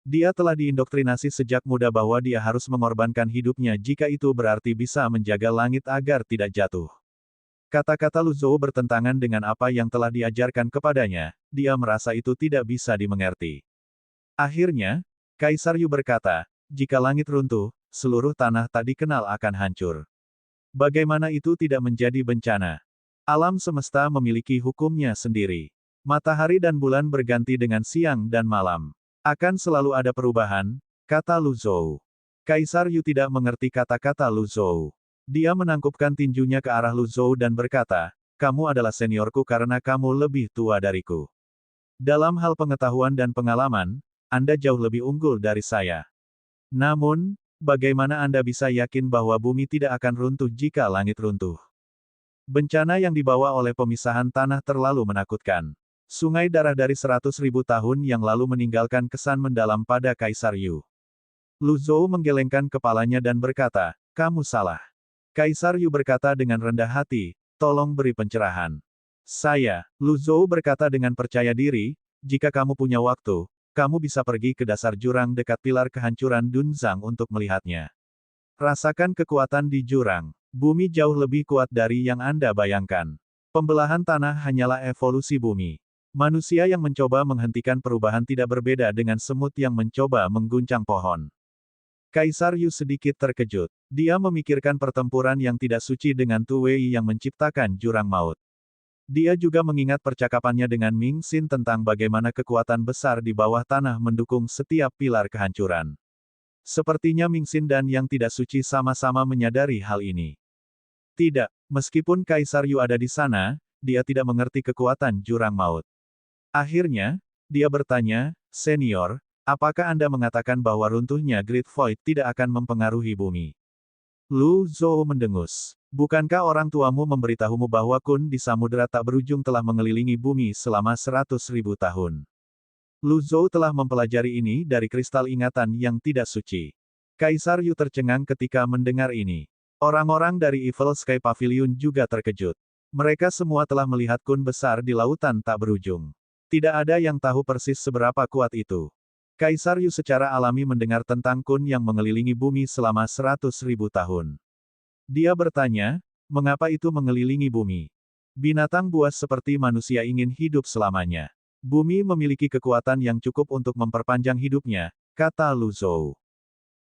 Dia telah diindoktrinasi sejak muda bahwa dia harus mengorbankan hidupnya jika itu berarti bisa menjaga langit agar tidak jatuh. Kata-kata Lu Zhou bertentangan dengan apa yang telah diajarkan kepadanya, dia merasa itu tidak bisa dimengerti. Akhirnya, Kaisar Yu berkata, jika langit runtuh, seluruh tanah tak dikenal akan hancur. Bagaimana itu tidak menjadi bencana? Alam semesta memiliki hukumnya sendiri. Matahari dan bulan berganti dengan siang dan malam. Akan selalu ada perubahan, kata Lu Zhou. Kaisar Yu tidak mengerti kata-kata Lu Zhou. Dia menangkupkan tinjunya ke arah Lu Zhou dan berkata, kamu adalah seniorku karena kamu lebih tua dariku. Dalam hal pengetahuan dan pengalaman, Anda jauh lebih unggul dari saya. Namun, bagaimana Anda bisa yakin bahwa bumi tidak akan runtuh jika langit runtuh? Bencana yang dibawa oleh pemisahan tanah terlalu menakutkan. Sungai darah dari 100.000 tahun yang lalu meninggalkan kesan mendalam pada Kaisar Yu. Lu Zhou menggelengkan kepalanya dan berkata, kamu salah. Kaisar Yu berkata dengan rendah hati, tolong beri pencerahan. Lu Zhou berkata dengan percaya diri, jika kamu punya waktu, kamu bisa pergi ke dasar jurang dekat pilar kehancuran Dunzang untuk melihatnya. Rasakan kekuatan di jurang. Bumi jauh lebih kuat dari yang Anda bayangkan. Pembelahan tanah hanyalah evolusi bumi. Manusia yang mencoba menghentikan perubahan tidak berbeda dengan semut yang mencoba mengguncang pohon. Kaisar Yu sedikit terkejut. Dia memikirkan pertempuran yang tidak suci dengan Tu Wei yang menciptakan jurang maut. Dia juga mengingat percakapannya dengan Ming Xin tentang bagaimana kekuatan besar di bawah tanah mendukung setiap pilar kehancuran. Sepertinya Ming Xin dan yang tidak suci sama-sama menyadari hal ini. Tidak, meskipun Kaisar Yu ada di sana, dia tidak mengerti kekuatan jurang maut. Akhirnya, dia bertanya, senior, apakah Anda mengatakan bahwa runtuhnya Great Void tidak akan mempengaruhi bumi? Lu Zhou mendengus. Bukankah orang tuamu memberitahumu bahwa Kun di samudera tak berujung telah mengelilingi bumi selama 100.000 tahun? Lu Zhou telah mempelajari ini dari kristal ingatan yang tidak suci. Kaisar Yu tercengang ketika mendengar ini. Orang-orang dari Evil Sky Pavilion juga terkejut. Mereka semua telah melihat Kun besar di lautan tak berujung. Tidak ada yang tahu persis seberapa kuat itu. Kaisar Yu secara alami mendengar tentang Kun yang mengelilingi bumi selama 100.000 tahun. Dia bertanya, mengapa itu mengelilingi bumi? Binatang buas seperti manusia ingin hidup selamanya. Bumi memiliki kekuatan yang cukup untuk memperpanjang hidupnya, kata Lu Zhou.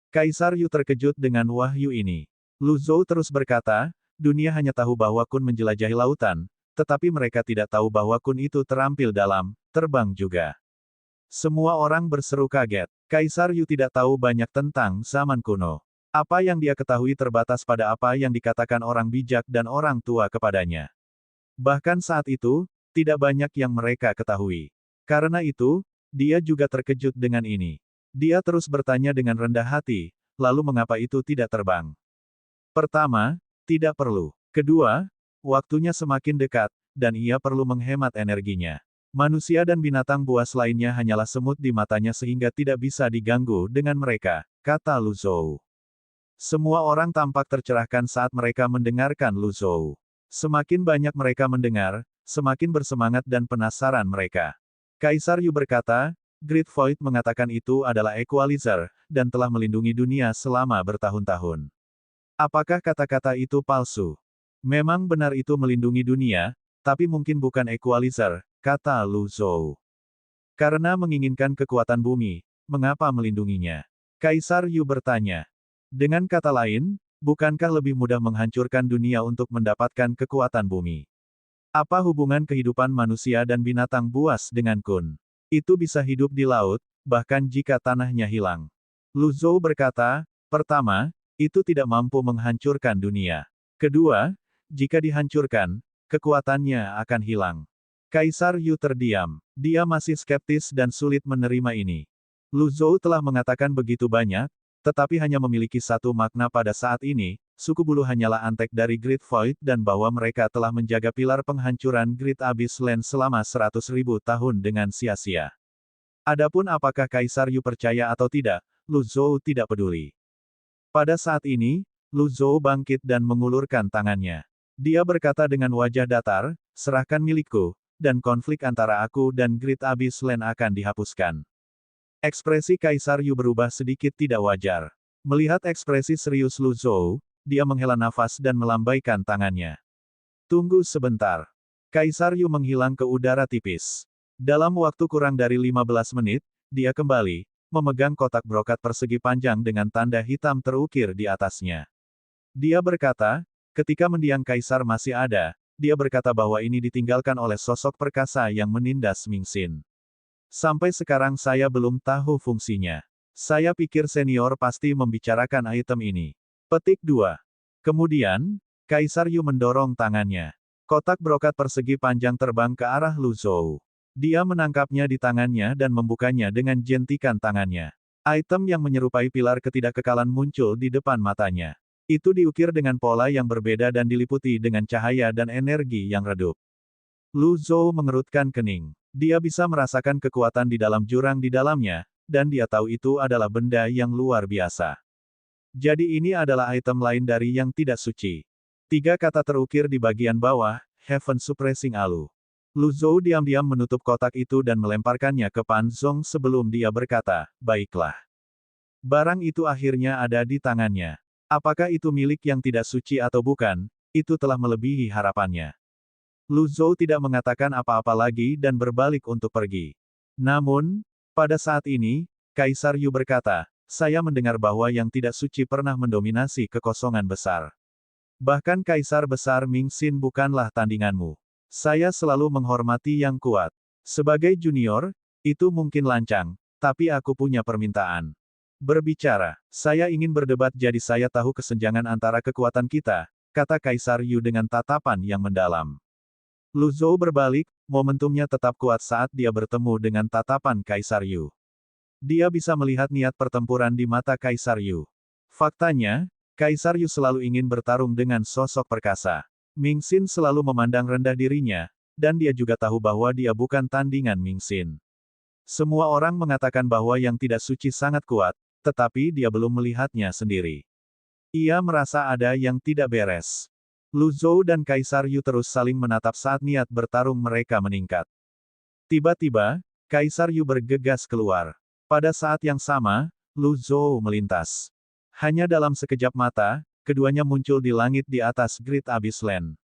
Kaisar Yu terkejut dengan wahyu ini. Lu Zhou terus berkata, dunia hanya tahu bahwa Kun menjelajahi lautan, tetapi mereka tidak tahu bahwa Kun itu terampil dalam terbang juga. Semua orang berseru kaget. Kaisar Yu tidak tahu banyak tentang zaman kuno. Apa yang dia ketahui terbatas pada apa yang dikatakan orang bijak dan orang tua kepadanya. Bahkan saat itu, tidak banyak yang mereka ketahui. Karena itu, dia juga terkejut dengan ini. Dia terus bertanya dengan rendah hati, lalu mengapa itu tidak terbang? Pertama, tidak perlu. Kedua, waktunya semakin dekat, dan ia perlu menghemat energinya. Manusia dan binatang buas lainnya hanyalah semut di matanya sehingga tidak bisa diganggu dengan mereka, kata Lu Zhou. Semua orang tampak tercerahkan saat mereka mendengarkan Lu Zhou. Semakin banyak mereka mendengar, semakin bersemangat dan penasaran mereka. Kaisar Yu berkata, Great Void mengatakan itu adalah equalizer, dan telah melindungi dunia selama bertahun-tahun. Apakah kata-kata itu palsu? Memang benar itu melindungi dunia, tapi mungkin bukan equalizer, kata Lu Zhou. Karena menginginkan kekuatan bumi, mengapa melindunginya? Kaisar Yu bertanya. Dengan kata lain, bukankah lebih mudah menghancurkan dunia untuk mendapatkan kekuatan bumi? Apa hubungan kehidupan manusia dan binatang buas dengan Kun? Itu bisa hidup di laut, bahkan jika tanahnya hilang. Lu Zhou berkata, pertama, itu tidak mampu menghancurkan dunia. Kedua, jika dihancurkan, kekuatannya akan hilang. Kaisar Yu terdiam. Dia masih skeptis dan sulit menerima ini. Lu Zhou telah mengatakan begitu banyak, tetapi hanya memiliki satu makna pada saat ini, suku bulu hanyalah antek dari Great Void dan bahwa mereka telah menjaga pilar penghancuran Great Abyss Land selama 100.000 tahun dengan sia-sia. Adapun apakah Kaisar Yu percaya atau tidak, Lu Zhou tidak peduli. Pada saat ini, Lu Zhou bangkit dan mengulurkan tangannya. Dia berkata dengan wajah datar, serahkan milikku, dan konflik antara aku dan Great Abyss Land akan dihapuskan. Ekspresi Kaisar Yu berubah sedikit tidak wajar. Melihat ekspresi serius Lu Zhou, dia menghela nafas dan melambaikan tangannya. Tunggu sebentar. Kaisar Yu menghilang ke udara tipis. Dalam waktu kurang dari 15 menit, dia kembali, memegang kotak brokat persegi panjang dengan tanda hitam terukir di atasnya. Dia berkata, ketika mendiang Kaisar masih ada, dia berkata bahwa ini ditinggalkan oleh sosok perkasa yang menindas Ming Xin. Sampai sekarang saya belum tahu fungsinya. Saya pikir senior pasti membicarakan item ini. Petik 2. Kemudian, Kaisar Yu mendorong tangannya. Kotak brokat persegi panjang terbang ke arah Lu Zhou. Dia menangkapnya di tangannya dan membukanya dengan jentikan tangannya. Item yang menyerupai pilar ketidakkekalan muncul di depan matanya. Itu diukir dengan pola yang berbeda dan diliputi dengan cahaya dan energi yang redup. Lu Zhou mengerutkan kening. Dia bisa merasakan kekuatan di dalam jurang di dalamnya, dan dia tahu itu adalah benda yang luar biasa. Jadi ini adalah item lain dari yang tidak suci. 3 kata terukir di bagian bawah, Heaven Suppressing Alu. Lu Zhou diam-diam menutup kotak itu dan melemparkannya ke Pan Zong sebelum dia berkata, baiklah. Barang itu akhirnya ada di tangannya. Apakah itu milik yang tidak suci atau bukan, itu telah melebihi harapannya. Lu Zhou tidak mengatakan apa-apa lagi dan berbalik untuk pergi. Namun, pada saat ini, Kaisar Yu berkata, saya mendengar bahwa yang tidak suci pernah mendominasi kekosongan besar. Bahkan Kaisar Besar Ming Xin bukanlah tandinganmu. Saya selalu menghormati yang kuat. Sebagai junior, itu mungkin lancang, tapi aku punya permintaan. Berbicara, saya ingin berdebat jadi saya tahu kesenjangan antara kekuatan kita, kata Kaisar Yu dengan tatapan yang mendalam. Lu Zhou berbalik, momentumnya tetap kuat saat dia bertemu dengan tatapan Kaisar Yu. Dia bisa melihat niat pertempuran di mata Kaisar Yu. Faktanya, Kaisar Yu selalu ingin bertarung dengan sosok perkasa. Ming Xin selalu memandang rendah dirinya, dan dia juga tahu bahwa dia bukan tandingan Ming Xin. Semua orang mengatakan bahwa yang tidak suci sangat kuat, tetapi dia belum melihatnya sendiri. Ia merasa ada yang tidak beres. Lu Zhou dan Kaisar Yu terus saling menatap saat niat bertarung mereka meningkat. Tiba-tiba, Kaisar Yu bergegas keluar. Pada saat yang sama, Lu Zhou melintas. Hanya dalam sekejap mata, keduanya muncul di langit di atas Great Abyss Land.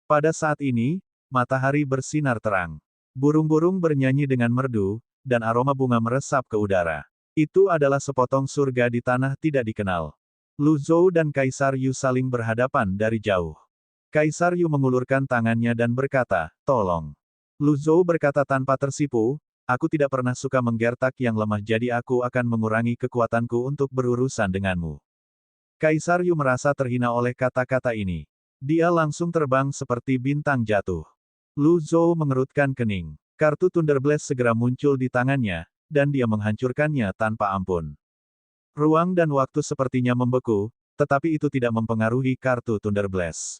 Pada saat ini, matahari bersinar terang. Burung-burung bernyanyi dengan merdu, dan aroma bunga meresap ke udara. Itu adalah sepotong surga di tanah tidak dikenal. Lu Zhou dan Kaisar Yu saling berhadapan dari jauh. Kaisar Yu mengulurkan tangannya dan berkata, "Tolong." Lu Zhou berkata tanpa tersipu, "Aku tidak pernah suka menggertak yang lemah, jadi aku akan mengurangi kekuatanku untuk berurusan denganmu." Kaisar Yu merasa terhina oleh kata-kata ini. Dia langsung terbang seperti bintang jatuh. Lu Zhou mengerutkan kening. Kartu Thunder Blast segera muncul di tangannya, dan dia menghancurkannya tanpa ampun. Ruang dan waktu sepertinya membeku, tetapi itu tidak mempengaruhi kartu Thunder Blast.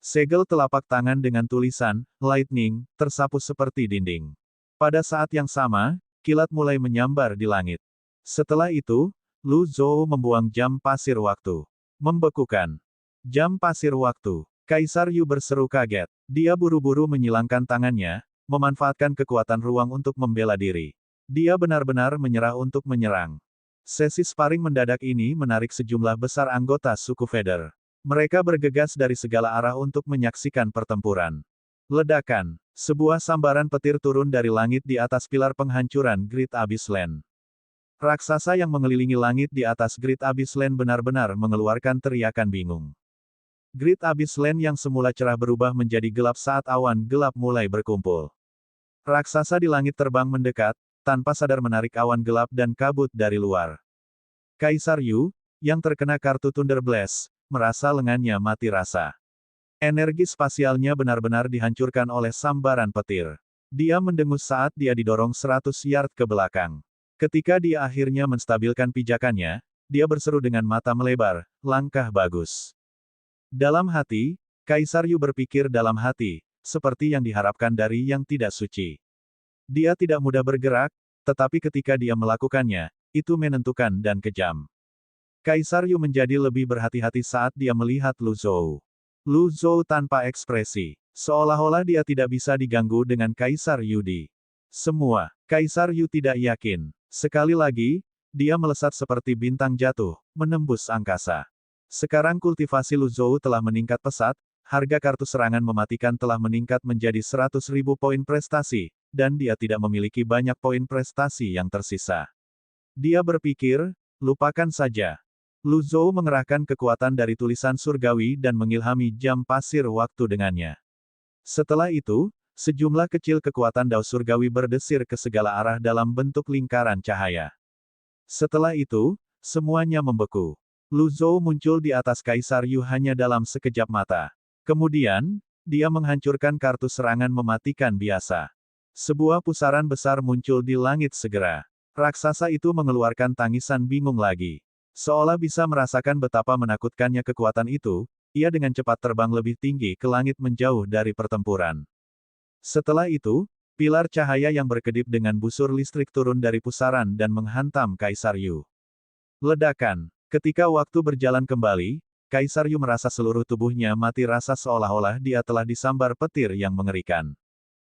Segel telapak tangan dengan tulisan Lightning tersapu seperti dinding. Pada saat yang sama, kilat mulai menyambar di langit. Setelah itu, Lu Zhou membuang jam pasir waktu. Membekukan. Jam pasir waktu. Kaisar Yu berseru kaget. Dia buru-buru menyilangkan tangannya, memanfaatkan kekuatan ruang untuk membela diri. Dia benar-benar menyerah untuk menyerang. Sesi sparring mendadak ini menarik sejumlah besar anggota suku Feather. Mereka bergegas dari segala arah untuk menyaksikan pertempuran. Ledakan. Sebuah sambaran petir turun dari langit di atas pilar penghancuran Great Abyss Land. Raksasa yang mengelilingi langit di atas Great Abyss Land benar-benar mengeluarkan teriakan bingung. Great Abyss Land yang semula cerah berubah menjadi gelap saat awan gelap mulai berkumpul. Raksasa di langit terbang mendekat, tanpa sadar menarik awan gelap dan kabut dari luar. Kaisar Yu, yang terkena kartu Thunder Blast, merasa lengannya mati rasa. Energi spasialnya benar-benar dihancurkan oleh sambaran petir. Dia mendengus saat dia didorong 100 yard ke belakang. Ketika dia akhirnya menstabilkan pijakannya, dia berseru dengan mata melebar, "Langkah bagus." Dalam hati, Kaisar Yu berpikir dalam hati, seperti yang diharapkan dari yang tidak suci. Dia tidak mudah bergerak, tetapi ketika dia melakukannya, itu menentukan dan kejam. Kaisar Yu menjadi lebih berhati-hati saat dia melihat Lu Zhou. Lu Zhou tanpa ekspresi, seolah-olah dia tidak bisa diganggu dengan Kaisar Yu di semua. Kaisar Yu tidak yakin. Sekali lagi, dia melesat seperti bintang jatuh, menembus angkasa. Sekarang kultivasi Lu Zhou telah meningkat pesat, harga kartu serangan mematikan telah meningkat menjadi 100.000 poin prestasi, dan dia tidak memiliki banyak poin prestasi yang tersisa. Dia berpikir, lupakan saja. Lu Zhou mengerahkan kekuatan dari tulisan surgawi dan mengilhami jam pasir waktu dengannya. Setelah itu, sejumlah kecil kekuatan dao surgawi berdesir ke segala arah dalam bentuk lingkaran cahaya. Setelah itu, semuanya membeku. Lu Zhou muncul di atas Kaisar Yu hanya dalam sekejap mata. Kemudian, dia menghancurkan kartu serangan mematikan biasa. Sebuah pusaran besar muncul di langit segera. Raksasa itu mengeluarkan tangisan bingung lagi. Seolah bisa merasakan betapa menakutkannya kekuatan itu, ia dengan cepat terbang lebih tinggi ke langit menjauh dari pertempuran. Setelah itu, pilar cahaya yang berkedip dengan busur listrik turun dari pusaran dan menghantam Kaisar Yu. Ledakan. Ketika waktu berjalan kembali, Kaisar Yu merasa seluruh tubuhnya mati rasa seolah-olah dia telah disambar petir yang mengerikan.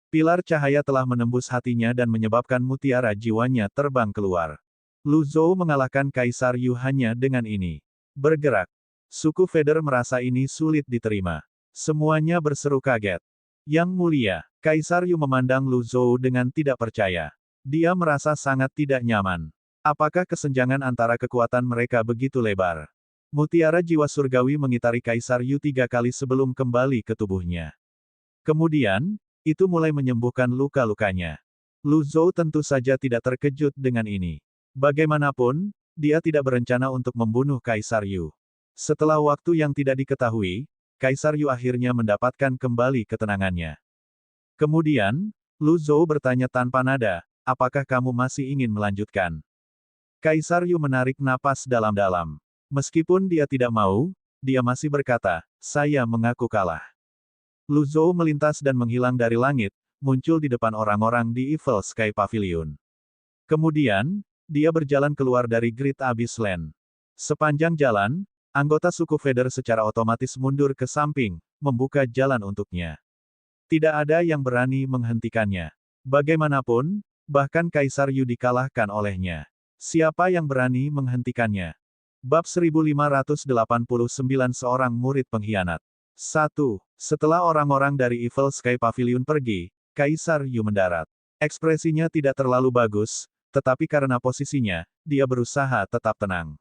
Pilar cahaya telah menembus hatinya dan menyebabkan mutiara jiwanya terbang keluar. Lu Zhou mengalahkan Kaisar Yu hanya dengan ini. Bergerak. Suku Feather merasa ini sulit diterima. Semuanya berseru kaget. Yang mulia, Kaisar Yu memandang Lu Zhou dengan tidak percaya. Dia merasa sangat tidak nyaman. Apakah kesenjangan antara kekuatan mereka begitu lebar? Mutiara jiwa surgawi mengitari Kaisar Yu 3 kali sebelum kembali ke tubuhnya. Kemudian, itu mulai menyembuhkan luka-lukanya. Lu Zhou tentu saja tidak terkejut dengan ini. Bagaimanapun, dia tidak berencana untuk membunuh Kaisar Yu. Setelah waktu yang tidak diketahui, Kaisar Yu akhirnya mendapatkan kembali ketenangannya. Kemudian, Lu Zhou bertanya tanpa nada, "Apakah kamu masih ingin melanjutkan?" Kaisar Yu menarik napas dalam-dalam. Meskipun dia tidak mau, dia masih berkata, "Saya mengaku kalah." Lu Zhou melintas dan menghilang dari langit, muncul di depan orang-orang di Evil Sky Pavilion. Kemudian, dia berjalan keluar dari Great Abyss Land. Sepanjang jalan, anggota suku Feather secara otomatis mundur ke samping, membuka jalan untuknya. Tidak ada yang berani menghentikannya. Bagaimanapun, bahkan Kaisar Yu dikalahkan olehnya. Siapa yang berani menghentikannya? Bab 1589 Seorang Murid Pengkhianat. 1. Setelah orang-orang dari Evil Sky Pavilion pergi, Kaisar Yu mendarat. Ekspresinya tidak terlalu bagus, tetapi karena posisinya, dia berusaha tetap tenang.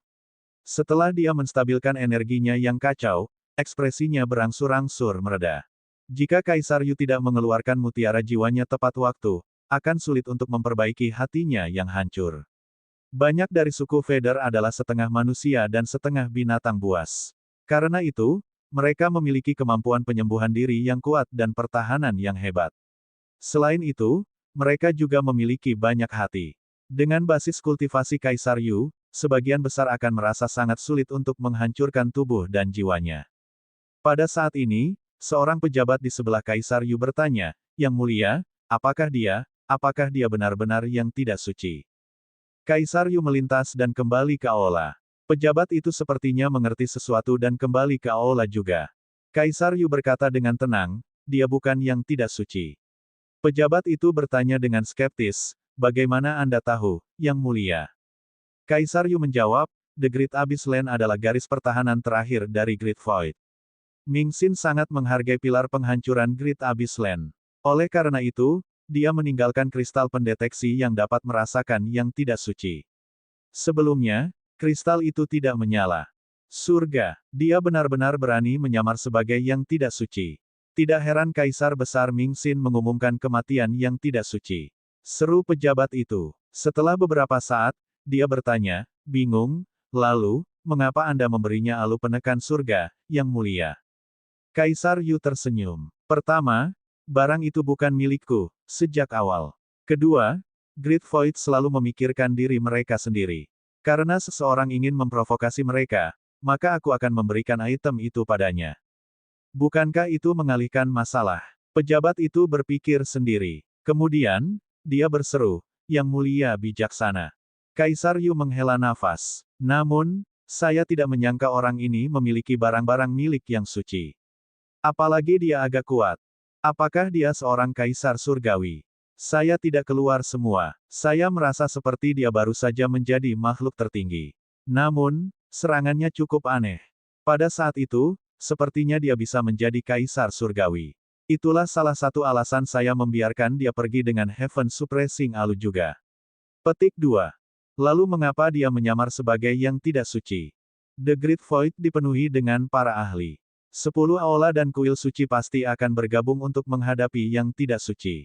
Setelah dia menstabilkan energinya yang kacau, ekspresinya berangsur-angsur mereda. Jika Kaisar Yu tidak mengeluarkan mutiara jiwanya tepat waktu, akan sulit untuk memperbaiki hatinya yang hancur. Banyak dari suku Vader adalah setengah manusia dan setengah binatang buas. Karena itu, mereka memiliki kemampuan penyembuhan diri yang kuat dan pertahanan yang hebat. Selain itu, mereka juga memiliki banyak hati. Dengan basis kultivasi Kaisar Yu, sebagian besar akan merasa sangat sulit untuk menghancurkan tubuh dan jiwanya. Pada saat ini, seorang pejabat di sebelah Kaisar Yu bertanya, "Yang mulia, apakah dia benar-benar yang tidak suci?" Kaisar Yu melintas dan kembali ke aula. Pejabat itu sepertinya mengerti sesuatu dan kembali ke aula juga. Kaisar Yu berkata dengan tenang, "Dia bukan yang tidak suci." Pejabat itu bertanya dengan skeptis, "Bagaimana Anda tahu, Yang Mulia?" Kaisar Yu menjawab, "The Great Abyss Land adalah garis pertahanan terakhir dari Great Void. Ming Xin sangat menghargai pilar penghancuran Great Abyss Land. Oleh karena itu, dia meninggalkan kristal pendeteksi yang dapat merasakan yang tidak suci. Sebelumnya, kristal itu tidak menyala. Surga, dia benar-benar berani menyamar sebagai yang tidak suci. Tidak heran Kaisar Besar Ming Xin mengumumkan kematian yang tidak suci." Seru pejabat itu. Setelah beberapa saat, dia bertanya, bingung, "Lalu, mengapa Anda memberinya alu penekan surga, Yang Mulia?" Kaisar Yu tersenyum. "Pertama, barang itu bukan milikku, sejak awal. Kedua, Great Void selalu memikirkan diri mereka sendiri. Karena seseorang ingin memprovokasi mereka, maka aku akan memberikan item itu padanya. Bukankah itu mengalihkan masalah?" Pejabat itu berpikir sendiri. Kemudian, dia berseru, "Yang Mulia bijaksana." Kaisar Yu menghela nafas. "Namun, saya tidak menyangka orang ini memiliki barang-barang milik yang suci. Apalagi dia agak kuat. Apakah dia seorang kaisar surgawi? Saya tidak keluar semua. Saya merasa seperti dia baru saja menjadi makhluk tertinggi. Namun, serangannya cukup aneh. Pada saat itu, sepertinya dia bisa menjadi kaisar surgawi. Itulah salah satu alasan saya membiarkan dia pergi dengan Heaven Suppressing Alu juga." Petik 2. Lalu mengapa dia menyamar sebagai yang tidak suci? The Great Void dipenuhi dengan para ahli. 10 aula dan kuil suci pasti akan bergabung untuk menghadapi yang tidak suci.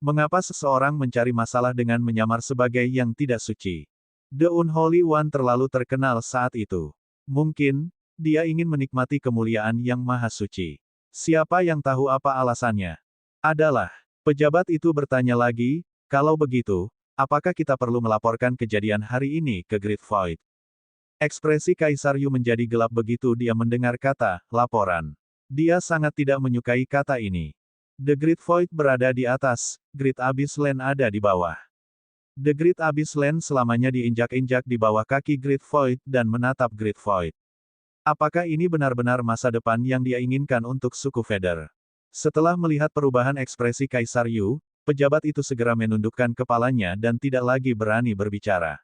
Mengapa seseorang mencari masalah dengan menyamar sebagai yang tidak suci? The Unholy One terlalu terkenal saat itu. Mungkin, dia ingin menikmati kemuliaan yang maha suci. Siapa yang tahu apa alasannya? Adalah. Pejabat itu bertanya lagi, "Kalau begitu, apakah kita perlu melaporkan kejadian hari ini ke Great Void?" Ekspresi Kaisar Yu menjadi gelap begitu dia mendengar kata, "laporan." Dia sangat tidak menyukai kata ini. The Great Void berada di atas, Great Abyss Land ada di bawah. The Great Abyss Land selamanya diinjak-injak di bawah kaki Great Void dan menatap Great Void. Apakah ini benar-benar masa depan yang dia inginkan untuk suku Vader? Setelah melihat perubahan ekspresi Kaisar Yu, pejabat itu segera menundukkan kepalanya dan tidak lagi berani berbicara.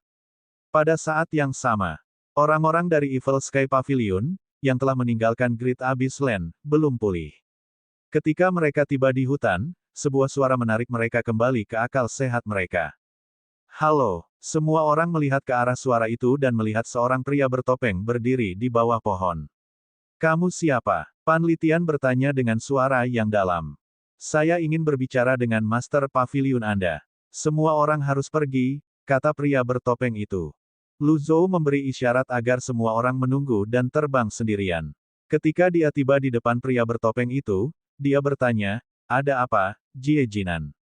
Pada saat yang sama, orang-orang dari Evil Sky Pavilion, yang telah meninggalkan Great Abyss Land, belum pulih. Ketika mereka tiba di hutan, sebuah suara menarik mereka kembali ke akal sehat mereka. "Halo!" Semua orang melihat ke arah suara itu dan melihat seorang pria bertopeng berdiri di bawah pohon. "Kamu siapa?" Pan Litian bertanya dengan suara yang dalam. "Saya ingin berbicara dengan Master Pavilion Anda." "Semua orang harus pergi," kata pria bertopeng itu. Lu Zhou memberi isyarat agar semua orang menunggu dan terbang sendirian. Ketika dia tiba di depan pria bertopeng itu, dia bertanya, "Ada apa, Jie Jinan?"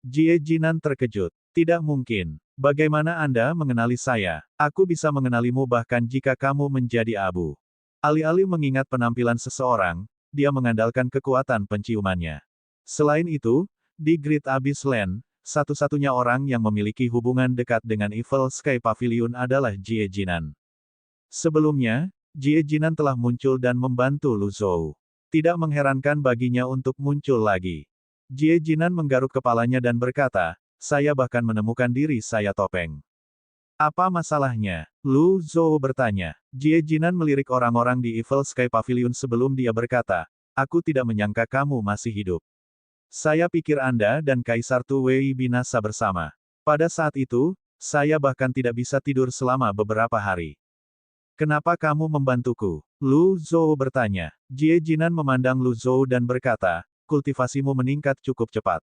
Jie Jinan terkejut. "Tidak mungkin. Bagaimana Anda mengenali saya? Aku bisa mengenalimu bahkan jika kamu menjadi abu." Alih-alih mengingat penampilan seseorang, dia mengandalkan kekuatan penciumannya. Selain itu, di Great Abyss Land, satu-satunya orang yang memiliki hubungan dekat dengan Evil Sky Pavilion adalah Jie Jinan. Sebelumnya, Jie Jinan telah muncul dan membantu Lu Zhou. Tidak mengherankan baginya untuk muncul lagi. Jie Jinan menggaruk kepalanya dan berkata, "Saya bahkan menemukan diri saya topeng." Apa masalahnya? Lu Zhou bertanya. Jie Jinan melirik orang-orang di Evil Sky Pavilion sebelum dia berkata, aku tidak menyangka kamu masih hidup. Saya pikir Anda dan Kaisar Tu Wei binasa bersama. Pada saat itu, saya bahkan tidak bisa tidur selama beberapa hari. Kenapa kamu membantuku? Lu Zhou bertanya. Jie Jinan memandang Lu Zhou dan berkata, kultivasimu meningkat cukup cepat.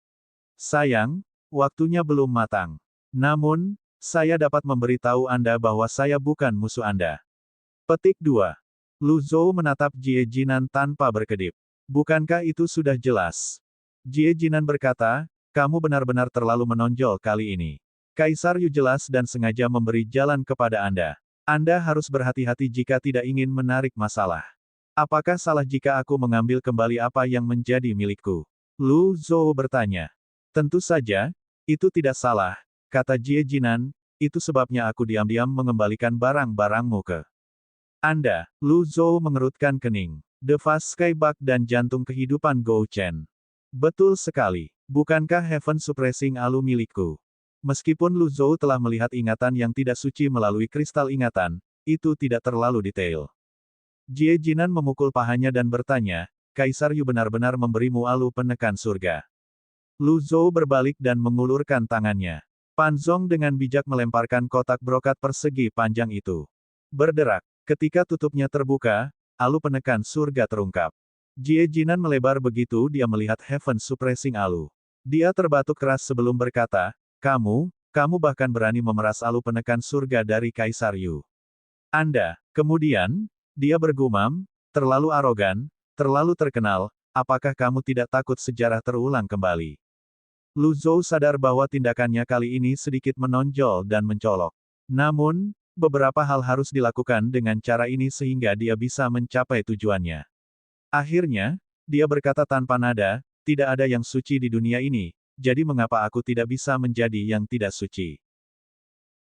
Sayang, waktunya belum matang. Namun, saya dapat memberitahu Anda bahwa saya bukan musuh Anda. Petik 2. Lu Zhou menatap Jie Jinan tanpa berkedip. Bukankah itu sudah jelas? Jie Jinan berkata, kamu benar-benar terlalu menonjol kali ini. Kaisar Yu jelas dan sengaja memberi jalan kepada Anda. Anda harus berhati-hati jika tidak ingin menarik masalah. Apakah salah jika aku mengambil kembali apa yang menjadi milikku? Lu Zhou bertanya. Tentu saja, itu tidak salah, kata Jie Jinan, itu sebabnya aku diam-diam mengembalikan barang-barangmu ke Anda. Lu Zhou mengerutkan kening. The Fast Skybug dan jantung kehidupan Gou Chen. Betul sekali. Bukankah Heaven Suppressing Alu milikku? Meskipun Lu Zhou telah melihat ingatan yang tidak suci melalui kristal ingatan, itu tidak terlalu detail. Jie Jinan memukul pahanya dan bertanya, Kaisar Yu benar-benar memberimu alu penekan surga. Lu Zhou berbalik dan mengulurkan tangannya. Pan Zong dengan bijak melemparkan kotak brokat persegi panjang itu. Berderak. Ketika tutupnya terbuka, alu penekan surga terungkap. Jie Jinan melebar begitu dia melihat Heaven Suppressing Alu. Dia terbatuk keras sebelum berkata, kamu bahkan berani memeras alu penekan surga dari Kaisar Yu. Anda. Kemudian, dia bergumam, terlalu arogan, terlalu terkenal, apakah kamu tidak takut sejarah terulang kembali? Lu Zhou sadar bahwa tindakannya kali ini sedikit menonjol dan mencolok. Namun, beberapa hal harus dilakukan dengan cara ini sehingga dia bisa mencapai tujuannya. Akhirnya, dia berkata tanpa nada, tidak ada yang suci di dunia ini, jadi mengapa aku tidak bisa menjadi yang tidak suci?